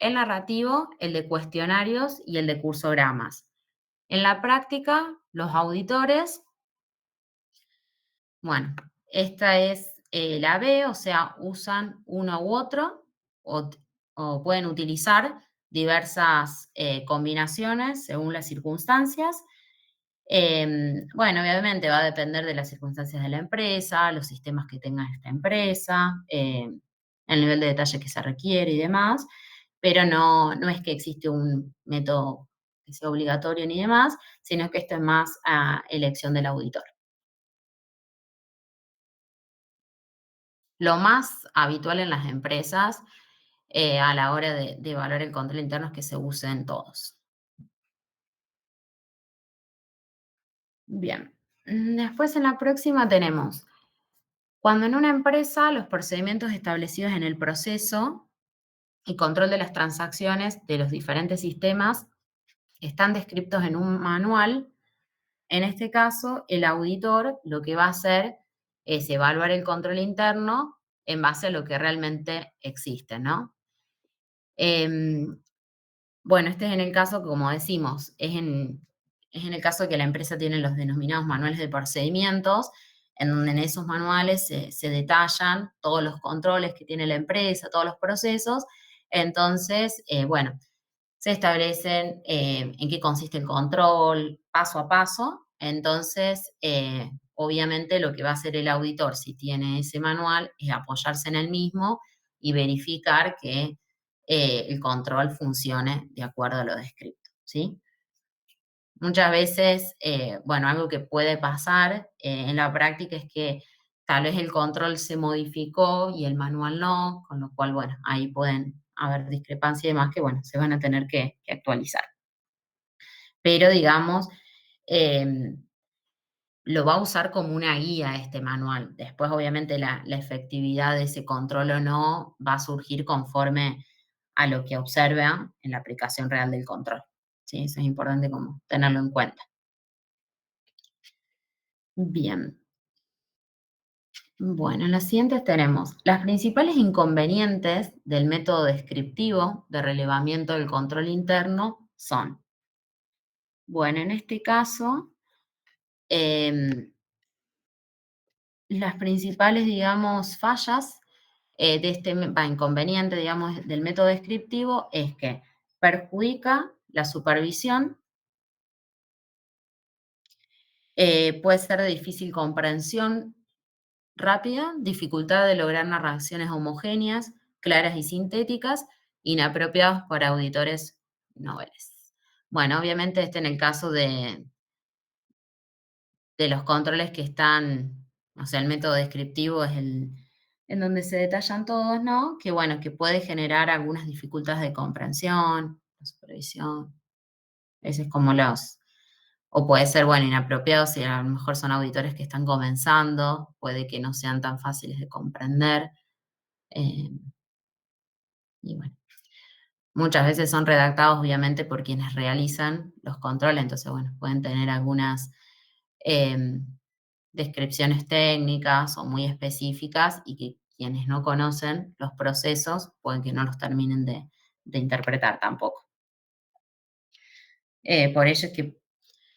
el narrativo, el de cuestionarios y el de cursogramas. En la práctica, los auditores, bueno, esta es la B, o sea, usan uno u otro. o pueden utilizar diversas combinaciones según las circunstancias. Bueno, obviamente va a depender de las circunstancias de la empresa, los sistemas que tenga esta empresa, el nivel de detalle que se requiere y demás, pero no es que existe un método que sea obligatorio ni demás, sino que esto es más a elección del auditor. Lo más habitual en las empresas a la hora de evaluar el control interno es que se usen todos. Bien. Después en la próxima tenemos, cuando en una empresa los procedimientos establecidos en el proceso y control de las transacciones de los diferentes sistemas están descritos en un manual, en este caso el auditor lo que va a hacer es evaluar el control interno en base a lo que realmente existe, ¿no? Bueno, este es en el caso, como decimos, es en el caso que la empresa tiene los denominados manuales de procedimientos, en donde en esos manuales se detallan todos los controles que tiene la empresa, todos los procesos. Entonces, bueno, se establecen en qué consiste el control paso a paso. Entonces, obviamente lo que va a hacer el auditor si tiene ese manual es apoyarse en el mismo y verificar que el control funcione de acuerdo a lo descrito, ¿sí? Muchas veces, bueno, algo que puede pasar en la práctica es que tal vez el control se modificó y el manual no, con lo cual, bueno, ahí pueden haber discrepancias y demás que, bueno, se van a tener que actualizar. Pero, digamos, lo va a usar como una guía este manual. Después, obviamente, la efectividad de ese control o no va a surgir conforme a lo que observa en la aplicación real del control. ¿Sí? Eso es importante como tenerlo en cuenta. Bien. Bueno, en las siguientes tenemos las principales inconvenientes del método descriptivo de relevamiento del control interno son, bueno, en este caso, las principales, digamos, fallas de este inconveniente, digamos, del método descriptivo es que perjudica la supervisión, puede ser de difícil comprensión rápida, dificultad de lograr narraciones homogéneas, claras y sintéticas, inapropiadas para auditores noveles. Bueno, obviamente en el caso de los controles que están, o sea, el método descriptivo es el en donde se detallan todos, ¿no? Que bueno, que puede generar algunas dificultades de comprensión, de supervisión. Ese es como o puede ser, bueno, inapropiado si a lo mejor son auditores que están comenzando, puede que no sean tan fáciles de comprender. Y bueno, muchas veces son redactados obviamente por quienes realizan los controles, entonces, bueno, pueden tener algunas descripciones técnicas o muy específicas y que quienes no conocen los procesos pueden que no los terminen de interpretar tampoco. Por ello es que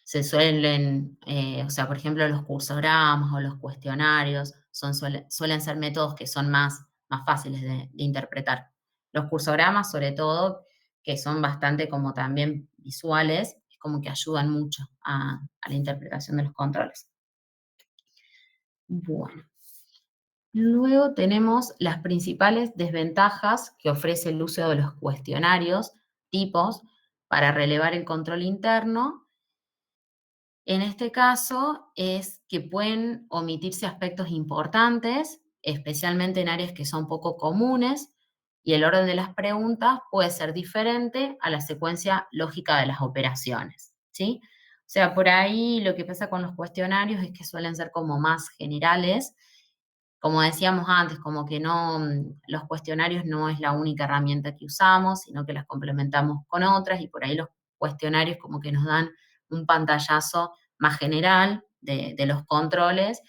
se suelen, o sea, por ejemplo, los cursogramas o los cuestionarios suelen ser métodos que son más fáciles de interpretar. Los cursogramas, sobre todo, que son bastante como también visuales, es como que ayudan mucho a la interpretación de los controles. Bueno. Luego tenemos las principales desventajas que ofrece el uso de los cuestionarios, tipos, para relevar el control interno. En este caso es que pueden omitirse aspectos importantes, especialmente en áreas que son poco comunes, y el orden de las preguntas puede ser diferente a la secuencia lógica de las operaciones, ¿sí? O sea, por ahí lo que pasa con los cuestionarios es que suelen ser como más generales. Como decíamos antes, como que no, los cuestionarios no es la única herramienta que usamos, sino que las complementamos con otras, y por ahí los cuestionarios como que nos dan un pantallazo más general de los controles,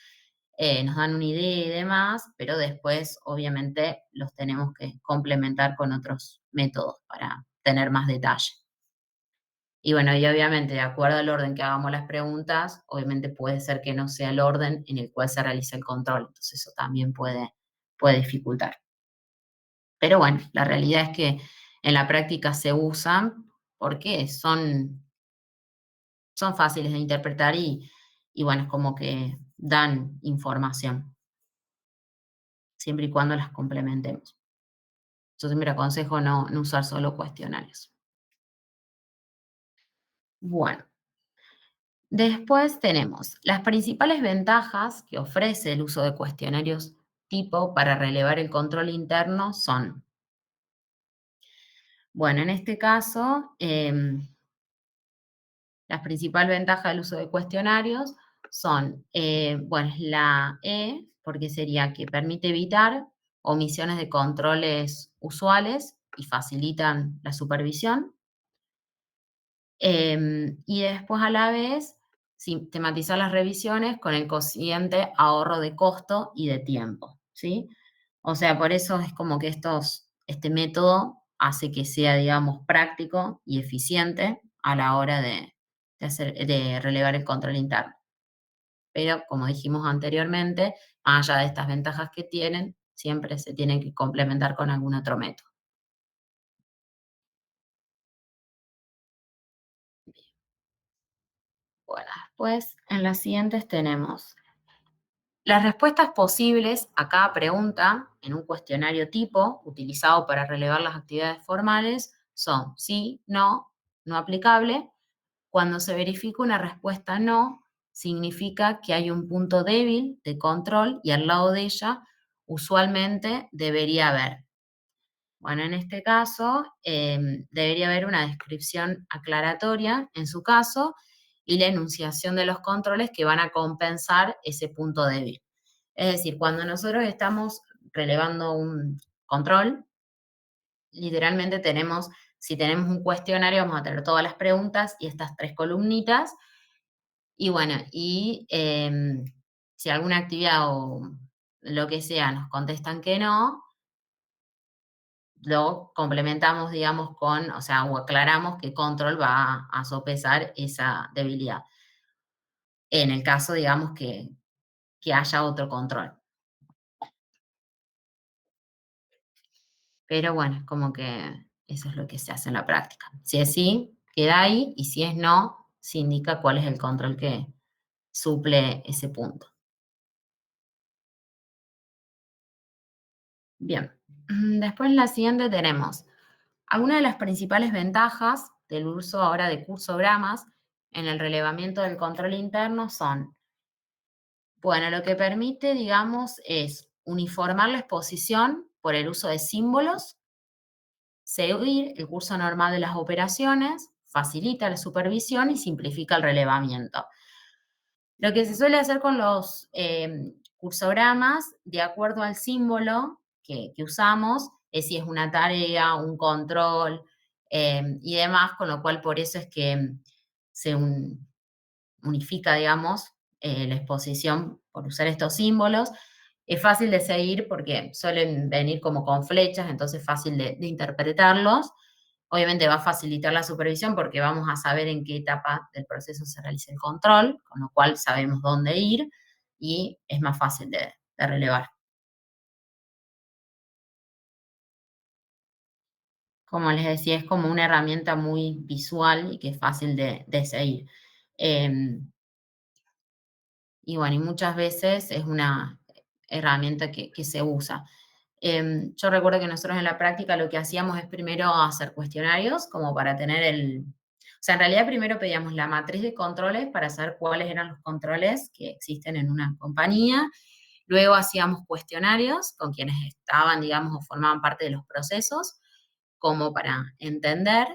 nos dan una idea y demás, pero después obviamente los tenemos que complementar con otros métodos para tener más detalle. Y bueno, y obviamente de acuerdo al orden que hagamos las preguntas, obviamente puede ser que no sea el orden en el cual se realiza el control, entonces eso también puede dificultar. Pero bueno, la realidad es que en la práctica se usan porque son fáciles de interpretar y bueno, es como que dan información, siempre y cuando las complementemos. Yo siempre aconsejo no usar solo cuestionarios. Bueno, después tenemos las principales ventajas que ofrece el uso de cuestionarios tipo para relevar el control interno son, bueno, en este caso, las principales ventajas del uso de cuestionarios son, bueno, es la E, porque sería que permite evitar omisiones de controles usuales y facilitan la supervisión. Y después a la vez sistematizar las revisiones con el consiguiente ahorro de costo y de tiempo, ¿sí? O sea, por eso es como que este método hace que sea, digamos, práctico y eficiente a la hora de relevar el control interno. Pero, como dijimos anteriormente, más allá de estas ventajas que tienen, siempre se tienen que complementar con algún otro método. Bueno, después en las siguientes tenemos las respuestas posibles a cada pregunta en un cuestionario tipo utilizado para relevar las actividades formales son sí, no aplicable. Cuando se verifica una respuesta no, significa que hay un punto débil de control y al lado de ella usualmente debería haber. Bueno, en este caso debería haber una descripción aclaratoria en su caso y la enunciación de los controles que van a compensar ese punto débil. Es decir, cuando nosotros estamos relevando un control, literalmente si tenemos un cuestionario, vamos a tener todas las preguntas y estas 3 columnitas. Y bueno, si alguna actividad o lo que sea nos contestan que no, lo complementamos, digamos, o aclaramos que control va a sopesar esa debilidad. En el caso, digamos, que haya otro control. Pero bueno, es como que eso es lo que se hace en la práctica. Si es sí, queda ahí, y si es no, se indica cuál es el control que suple ese punto. Bien, después en la siguiente tenemos algunas de las principales ventajas del uso ahora de cursogramas en el relevamiento del control interno son, bueno, lo que permite, digamos, es uniformar la exposición por el uso de símbolos, seguir el curso normal de las operaciones, facilita la supervisión y simplifica el relevamiento. Lo que se suele hacer con los cursogramas, de acuerdo al símbolo que usamos, es si es una tarea, un control y demás, con lo cual por eso es que se unifica, digamos, la exposición por usar estos símbolos. Es fácil de seguir porque suelen venir como con flechas, entonces es fácil de interpretarlos. Obviamente va a facilitar la supervisión porque vamos a saber en qué etapa del proceso se realiza el control, con lo cual sabemos dónde ir y es más fácil de relevar. Como les decía, es como una herramienta muy visual y que es fácil de seguir. Y bueno, y muchas veces es una herramienta que se usa. Yo recuerdo que nosotros en la práctica lo que hacíamos es primero hacer cuestionarios como para tener o sea, en realidad primero pedíamos la matriz de controles para saber cuáles eran los controles que existen en una compañía. Luego hacíamos cuestionarios con quienes estaban, digamos, o formaban parte de los procesos, como para entender.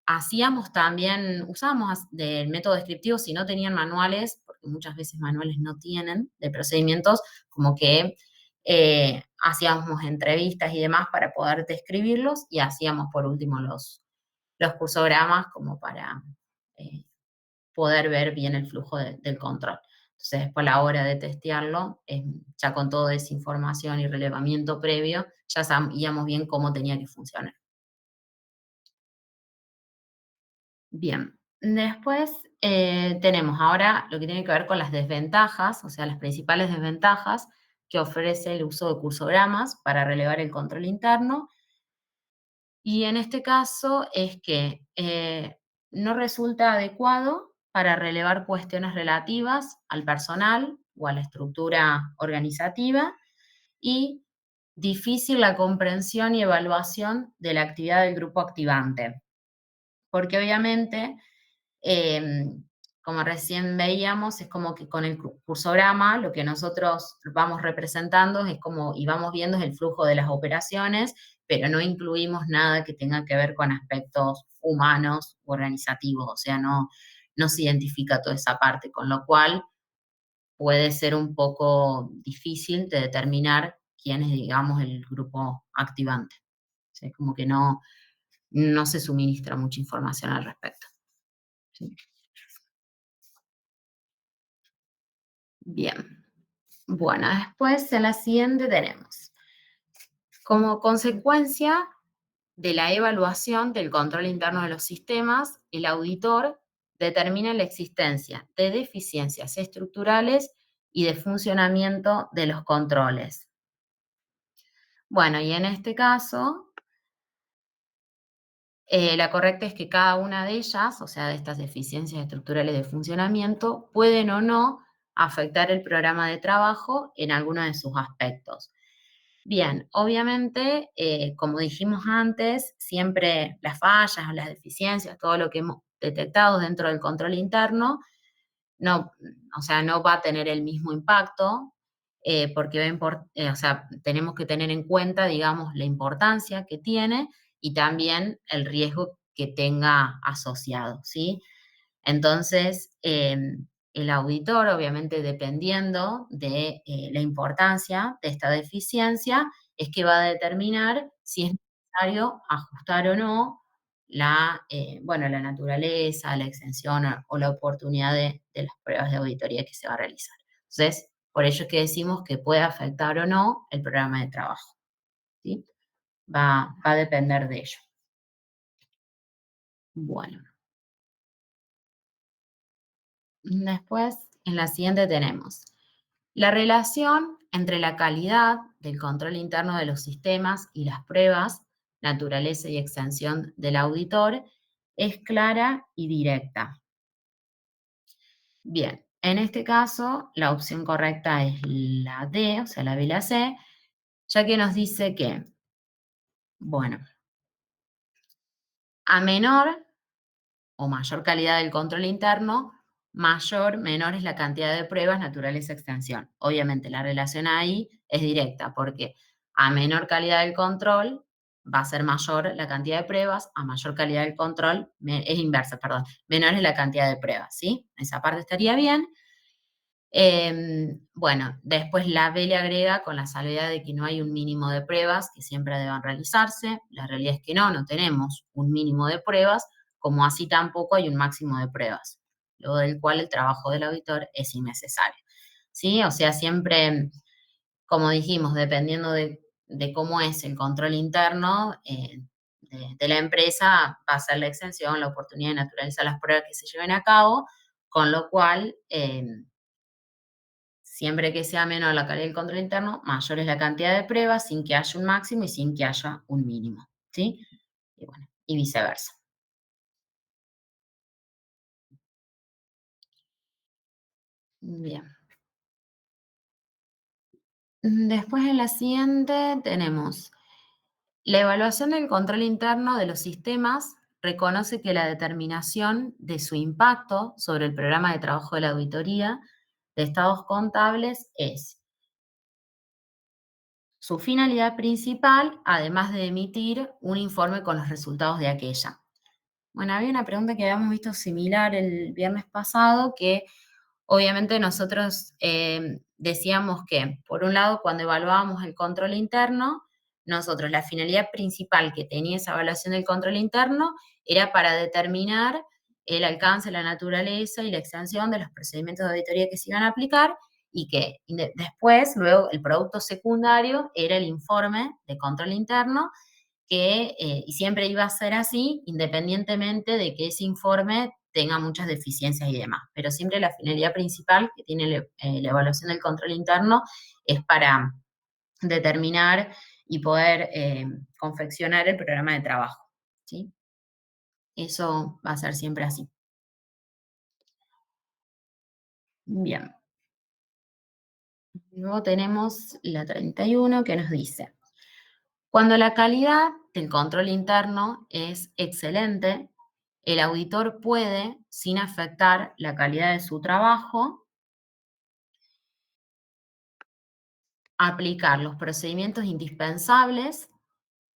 Hacíamos también, usábamos del método descriptivo si no tenían manuales, porque muchas veces manuales no tienen de procedimientos, como que hacíamos entrevistas y demás para poder describirlos y hacíamos por último los cursogramas como para poder ver bien el flujo del control. Entonces, después a la hora de testearlo, ya con toda esa información y relevamiento previo, ya sabíamos bien cómo tenía que funcionar. Bien, después tenemos ahora lo que tiene que ver con las desventajas, o sea, las principales desventajas que ofrece el uso de cursogramas para relevar el control interno. Y en este caso es que no resulta adecuado para relevar cuestiones relativas al personal o a la estructura organizativa y difícil la comprensión y evaluación de la actividad del grupo activante. Porque obviamente, como recién veíamos, es como que con el cursograma lo que nosotros vamos representando es como, y vamos viendo es el flujo de las operaciones, pero no incluimos nada que tenga que ver con aspectos humanos o organizativos, o sea, no se identifica toda esa parte, con lo cual puede ser un poco difícil de determinar quién es, digamos, el grupo activante. O sea, es como que no se suministra mucha información al respecto. ¿Sí? Bien. Bueno, después en la siguiente tenemos, como consecuencia de la evaluación del control interno de los sistemas, el auditor determina la existencia de deficiencias estructurales y de funcionamiento de los controles. Bueno, y en este caso, la correcta es que cada una de ellas, o sea, de estas deficiencias estructurales de funcionamiento, pueden o no afectar el programa de trabajo en alguno de sus aspectos. Bien, obviamente, como dijimos antes, siempre las fallas o las deficiencias, todo lo que hemos detectado dentro del control interno, no, o sea, no va a tener el mismo impacto, porque o sea, tenemos que tener en cuenta, digamos, la importancia que tiene y también el riesgo que tenga asociado, ¿sí? Entonces, el auditor, obviamente, dependiendo de la importancia de esta deficiencia, es que va a determinar si es necesario ajustar o no la naturaleza, la extensión o la oportunidad de las pruebas de auditoría que se va a realizar. Entonces, por ello es que decimos que puede afectar o no el programa de trabajo, ¿sí? Va a depender de ello. Bueno. Después, en la siguiente tenemos la relación entre la calidad del control interno de los sistemas y las pruebas, naturaleza y extensión del auditor, es clara y directa. Bien, en este caso, la opción correcta es la D, o sea, la B y la C, ya que nos dice que, bueno, a menor o mayor calidad del control interno, menor es la cantidad de pruebas, naturaleza, extensión. Obviamente la relación ahí es directa porque a menor calidad del control va a ser mayor la cantidad de pruebas, a mayor calidad del control, es inversa, perdón, menor es la cantidad de pruebas, ¿sí? Esa parte estaría bien. Bueno, después la B le agrega con la salvedad de que no hay un mínimo de pruebas que siempre deban realizarse. La realidad es que no tenemos un mínimo de pruebas, como así tampoco hay un máximo de pruebas, luego del cual el trabajo del auditor es innecesario. ¿Sí? O sea, siempre, como dijimos, dependiendo de cómo es el control interno de la empresa, va a ser la exención, la oportunidad de naturalizar las pruebas que se lleven a cabo, con lo cual siempre que sea menor la calidad del control interno, mayor es la cantidad de pruebas sin que haya un máximo y sin que haya un mínimo, ¿sí? Y bueno, y viceversa. Bien. Después en la siguiente tenemos la evaluación del control interno de los sistemas reconoce que la determinación de su impacto sobre el programa de trabajo de la auditoría de estados contables es su finalidad principal, además de emitir un informe con los resultados de aquella. Bueno, había una pregunta que habíamos visto similar el viernes pasado, que obviamente nosotros decíamos que, por un lado, cuando evaluábamos el control interno, nosotros la finalidad principal que tenía esa evaluación del control interno era para determinar el alcance, la naturaleza y la extensión de los procedimientos de auditoría que se iban a aplicar y que después, luego, el producto secundario era el informe de control interno que, y siempre iba a ser así, independientemente de que ese informe tenga muchas deficiencias y demás. Pero siempre la finalidad principal que tiene la evaluación del control interno es para determinar y poder confeccionar el programa de trabajo, ¿sí? Eso va a ser siempre así. Bien. Luego tenemos la 31 que nos dice, cuando la calidad del control interno es excelente, el auditor puede, sin afectar la calidad de su trabajo, aplicar los procedimientos indispensables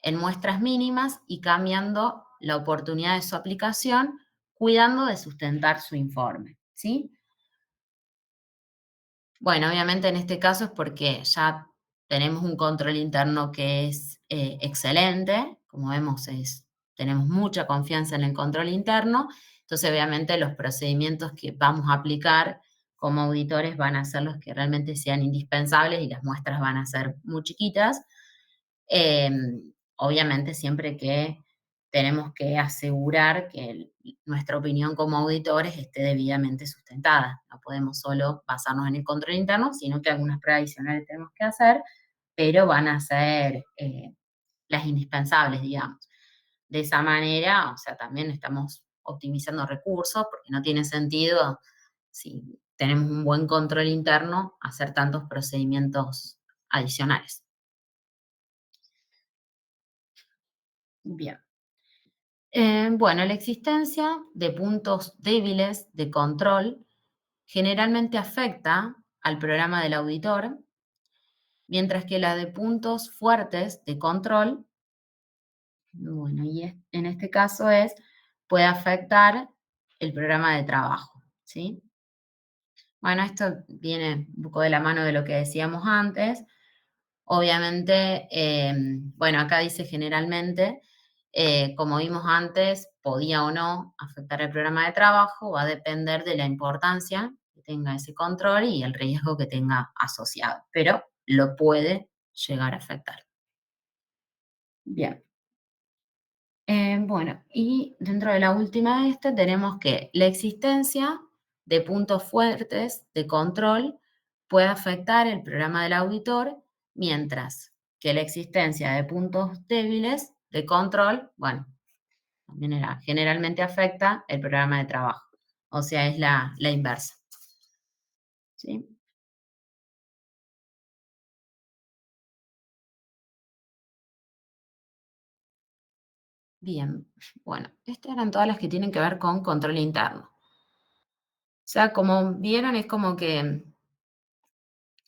en muestras mínimas y cambiando la oportunidad de su aplicación, cuidando de sustentar su informe, ¿sí? Bueno, obviamente en este caso es porque ya tenemos un control interno que es excelente, como vemos tenemos mucha confianza en el control interno, entonces obviamente los procedimientos que vamos a aplicar como auditores van a ser los que realmente sean indispensables y las muestras van a ser muy chiquitas. Obviamente siempre que tenemos que asegurar que nuestra opinión como auditores esté debidamente sustentada. No podemos solo basarnos en el control interno, sino que algunas pruebas adicionales tenemos que hacer, pero van a ser las indispensables, digamos. De esa manera, o sea, también estamos optimizando recursos, porque no tiene sentido, si tenemos un buen control interno, hacer tantos procedimientos adicionales. Bien. Bueno, la existencia de puntos débiles de control generalmente afecta al programa del auditor, mientras que la de puntos fuertes de control, bueno, y en este caso puede afectar el programa de trabajo, ¿sí? Bueno, esto viene un poco de la mano de lo que decíamos antes. Obviamente, bueno, acá dice generalmente, como vimos antes, podía o no afectar el programa de trabajo, va a depender de la importancia que tenga ese control y el riesgo que tenga asociado, pero lo puede llegar a afectar. Bien. Bueno, y dentro de la última de esta tenemos que la existencia de puntos fuertes de control puede afectar el programa del auditor, mientras que la existencia de puntos débiles de control, bueno, también generalmente afecta el programa de trabajo. O sea, es la inversa. ¿Sí? Bien, bueno, estas eran todas las que tienen que ver con control interno. O sea, como vieron, es como que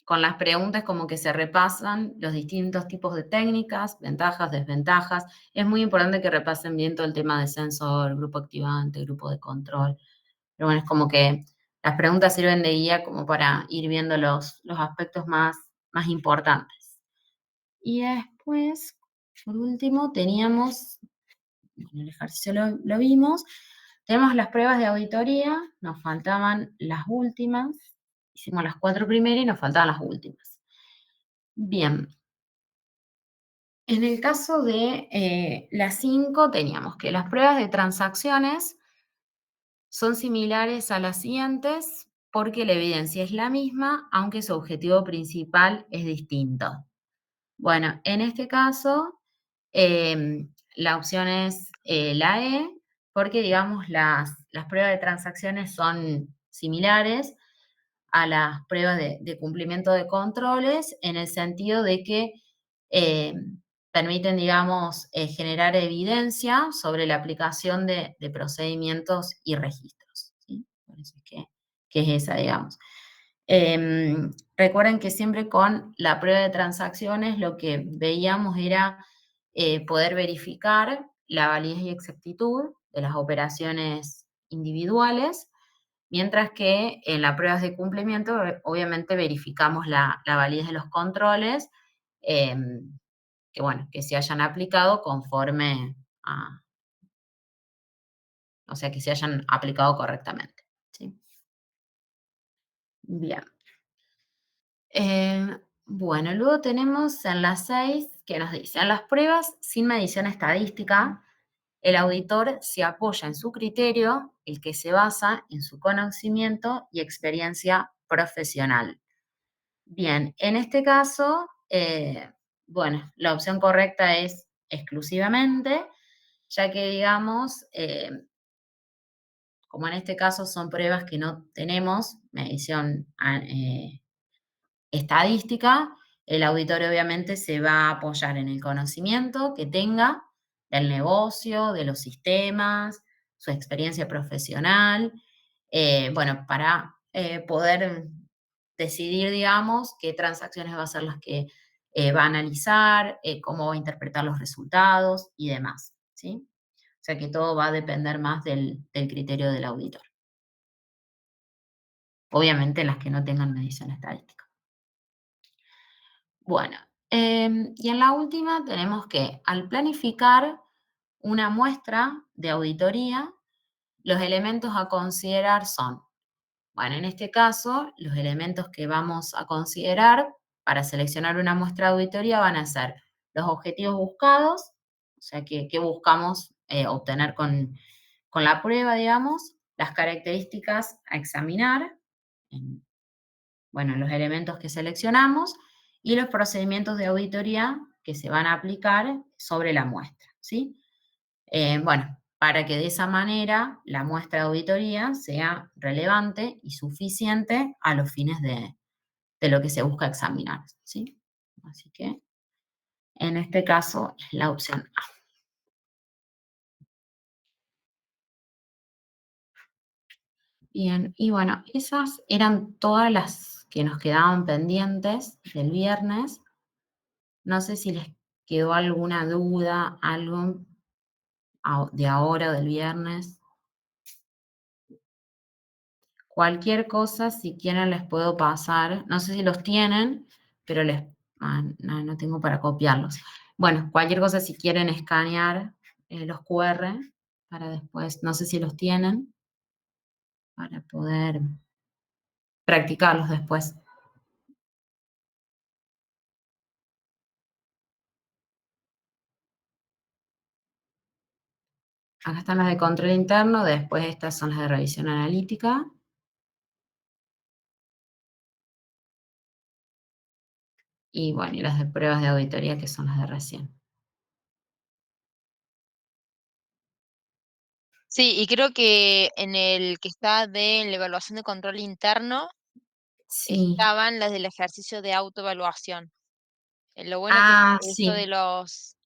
con las preguntas como que se repasan los distintos tipos de técnicas, ventajas, desventajas. Es muy importante que repasen bien todo el tema de sensor, grupo activante, grupo de control. Pero bueno, es como que las preguntas sirven de guía como para ir viendo los aspectos más importantes. Y después, por último, teníamos, en el ejercicio lo vimos, tenemos las pruebas de auditoría, nos faltaban las últimas, hicimos las 4 primeras y nos faltaban las últimas. Bien, en el caso de las 5 teníamos que las pruebas de transacciones son similares a las siguientes porque la evidencia es la misma, aunque su objetivo principal es distinto. Bueno, en este caso, la opción es la E, porque digamos las pruebas de transacciones son similares a las pruebas de cumplimiento de controles en el sentido de que permiten, digamos, generar evidencia sobre la aplicación de procedimientos y registros, ¿sí? Por eso es que es esa, digamos. Recuerden que siempre con la prueba de transacciones lo que veíamos era poder verificar la validez y exactitud de las operaciones individuales, mientras que en las pruebas de cumplimiento, obviamente, verificamos la validez de los controles, que bueno, que se hayan aplicado conforme a, o sea, que se hayan aplicado correctamente, ¿sí? Bien. Bueno, luego tenemos en las 6 que nos dice, en las pruebas sin medición estadística, el auditor se apoya en su criterio, el que se basa en su conocimiento y experiencia profesional. Bien, en este caso, bueno, la opción correcta es exclusivamente, ya que, digamos, como en este caso son pruebas que no tenemos medición estadística, el auditorio obviamente se va a apoyar en el conocimiento que tenga del negocio, de los sistemas, su experiencia profesional, bueno, para poder decidir, digamos, qué transacciones va a ser las que va a analizar, cómo va a interpretar los resultados y demás, ¿sí? O sea que todo va a depender más del criterio del auditor. Obviamente las que no tengan medición estadística. Bueno, y en la última tenemos que, al planificar una muestra de auditoría, los elementos a considerar son, bueno, en este caso, los elementos que vamos a considerar para seleccionar una muestra de auditoría van a ser los objetivos buscados, o sea, qué buscamos obtener con la prueba, digamos, las características a examinar, bueno, los elementos que seleccionamos y los procedimientos de auditoría que se van a aplicar sobre la muestra, ¿sí? Bueno, para que de esa manera la muestra de auditoría sea relevante y suficiente a los fines de lo que se busca examinar, ¿sí? Así que, en este caso, es la opción A. Bien, y bueno, esas eran todas las que nos quedaban pendientes del viernes. No sé si les quedó alguna duda, algo de ahora o del viernes. Cualquier cosa, si quieren, les puedo pasar. No sé si los tienen, pero no tengo para copiarlos. Bueno, cualquier cosa, si quieren escanear los QR para después, no sé si los tienen, para poder practicarlos después. Acá están las de control interno, después estas son las de revisión analítica. Y bueno, y las de pruebas de auditoría, que son las de recién. Sí, y creo que en el que está de la evaluación de control interno Sí. estaban las del ejercicio de autoevaluación. Lo bueno que Ah, esto sí. de los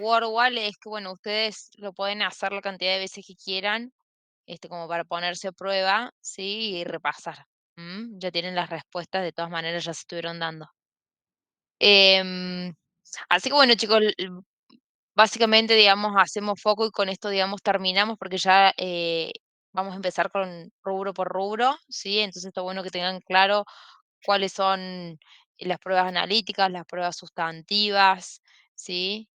WordWall es que, bueno, ustedes lo pueden hacer la cantidad de veces que quieran, como para ponerse a prueba, ¿sí? Y repasar. Ya tienen las respuestas, de todas maneras ya se estuvieron dando. Em, Así que bueno, chicos, básicamente, digamos, hacemos foco y con esto, digamos, terminamos porque ya vamos a empezar con rubro por rubro, ¿sí? Entonces está bueno que tengan claro cuáles son las pruebas analíticas, las pruebas sustantivas, ¿sí?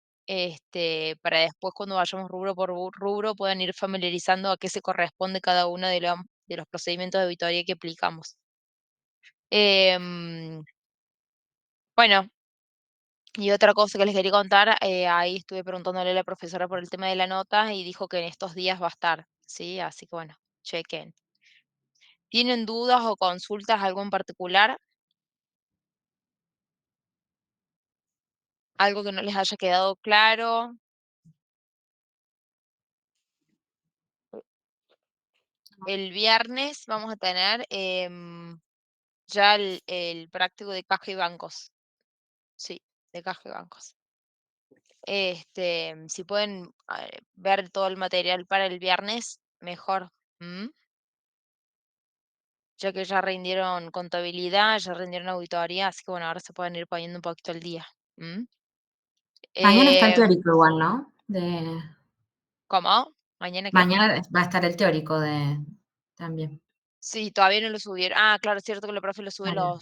Para después cuando vayamos rubro por rubro puedan ir familiarizando a qué se corresponde cada uno de los procedimientos de auditoría que aplicamos. Em, bueno, y otra cosa que les quería contar, ahí estuve preguntándole a la profesora por el tema de la nota y dijo que en estos días va a estar, ¿sí? Así que bueno, chequen. ¿Tienen dudas o consultas, algo en particular? ¿Algo que no les haya quedado claro? El viernes vamos a tener ya el práctico de caja y bancos. Sí, de caja y bancos. Si pueden ver todo el material para el viernes, mejor. ¿M? Ya que ya rindieron contabilidad, ya rindieron auditoría, así que bueno, ahora se pueden ir poniendo un poquito al día. ¿M? Mañana está el Eh, teórico igual, ¿no? ¿Cómo? ¿Mañana qué? Mañana va a estar el teórico también. Sí, todavía no lo subieron. Ah, claro, es cierto que la profe lo sube Vale.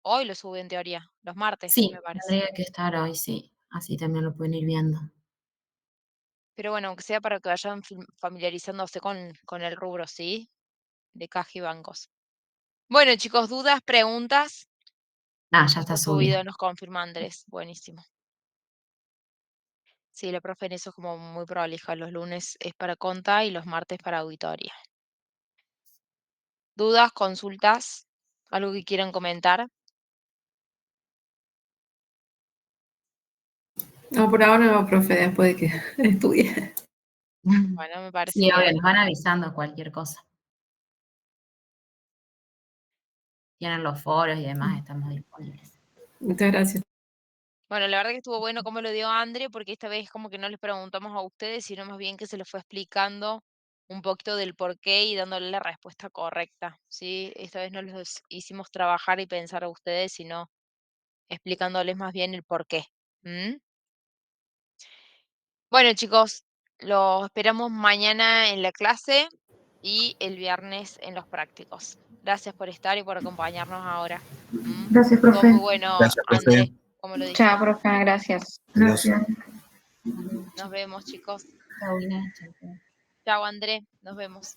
hoy lo sube en teoría, los martes, Sí, me parece. tendría que estar hoy, sí. Así también lo pueden ir viendo. Pero bueno, aunque sea para que vayan familiarizándose con el rubro, ¿sí? De caja y bancos. Bueno, chicos, dudas, preguntas. Ah, Ya ya está está subido. subido, nos confirma Andrés. Buenísimo. Sí, la profe en eso es como muy prolija. Los lunes es para conta y los martes para auditoría. ¿Dudas, consultas? ¿Algo que quieran comentar? No, por ahora no, profe, después de que estudie. Bueno, me parece Sí, obvio, bien. nos van avisando cualquier cosa. Tienen los foros y demás, estamos disponibles. Muchas gracias. Bueno, la verdad que estuvo bueno como lo dio André, porque esta vez como que no les preguntamos a ustedes, sino más bien que se les fue explicando un poquito del porqué y dándole la respuesta correcta, ¿sí? Esta vez no los hicimos trabajar y pensar a ustedes, sino explicándoles más bien el porqué. ¿M? Bueno, chicos, los esperamos mañana en la clase y el viernes en los prácticos. Gracias por estar y por acompañarnos ahora. ¿M? Gracias, Todo muy profe. bueno, Gracias, profe. André, como lo Chao, dijiste. profe, gracias. Adiós. Gracias. Nos vemos, chicos. Chau, Ina. Chau, chau. Chao, André. Nos vemos.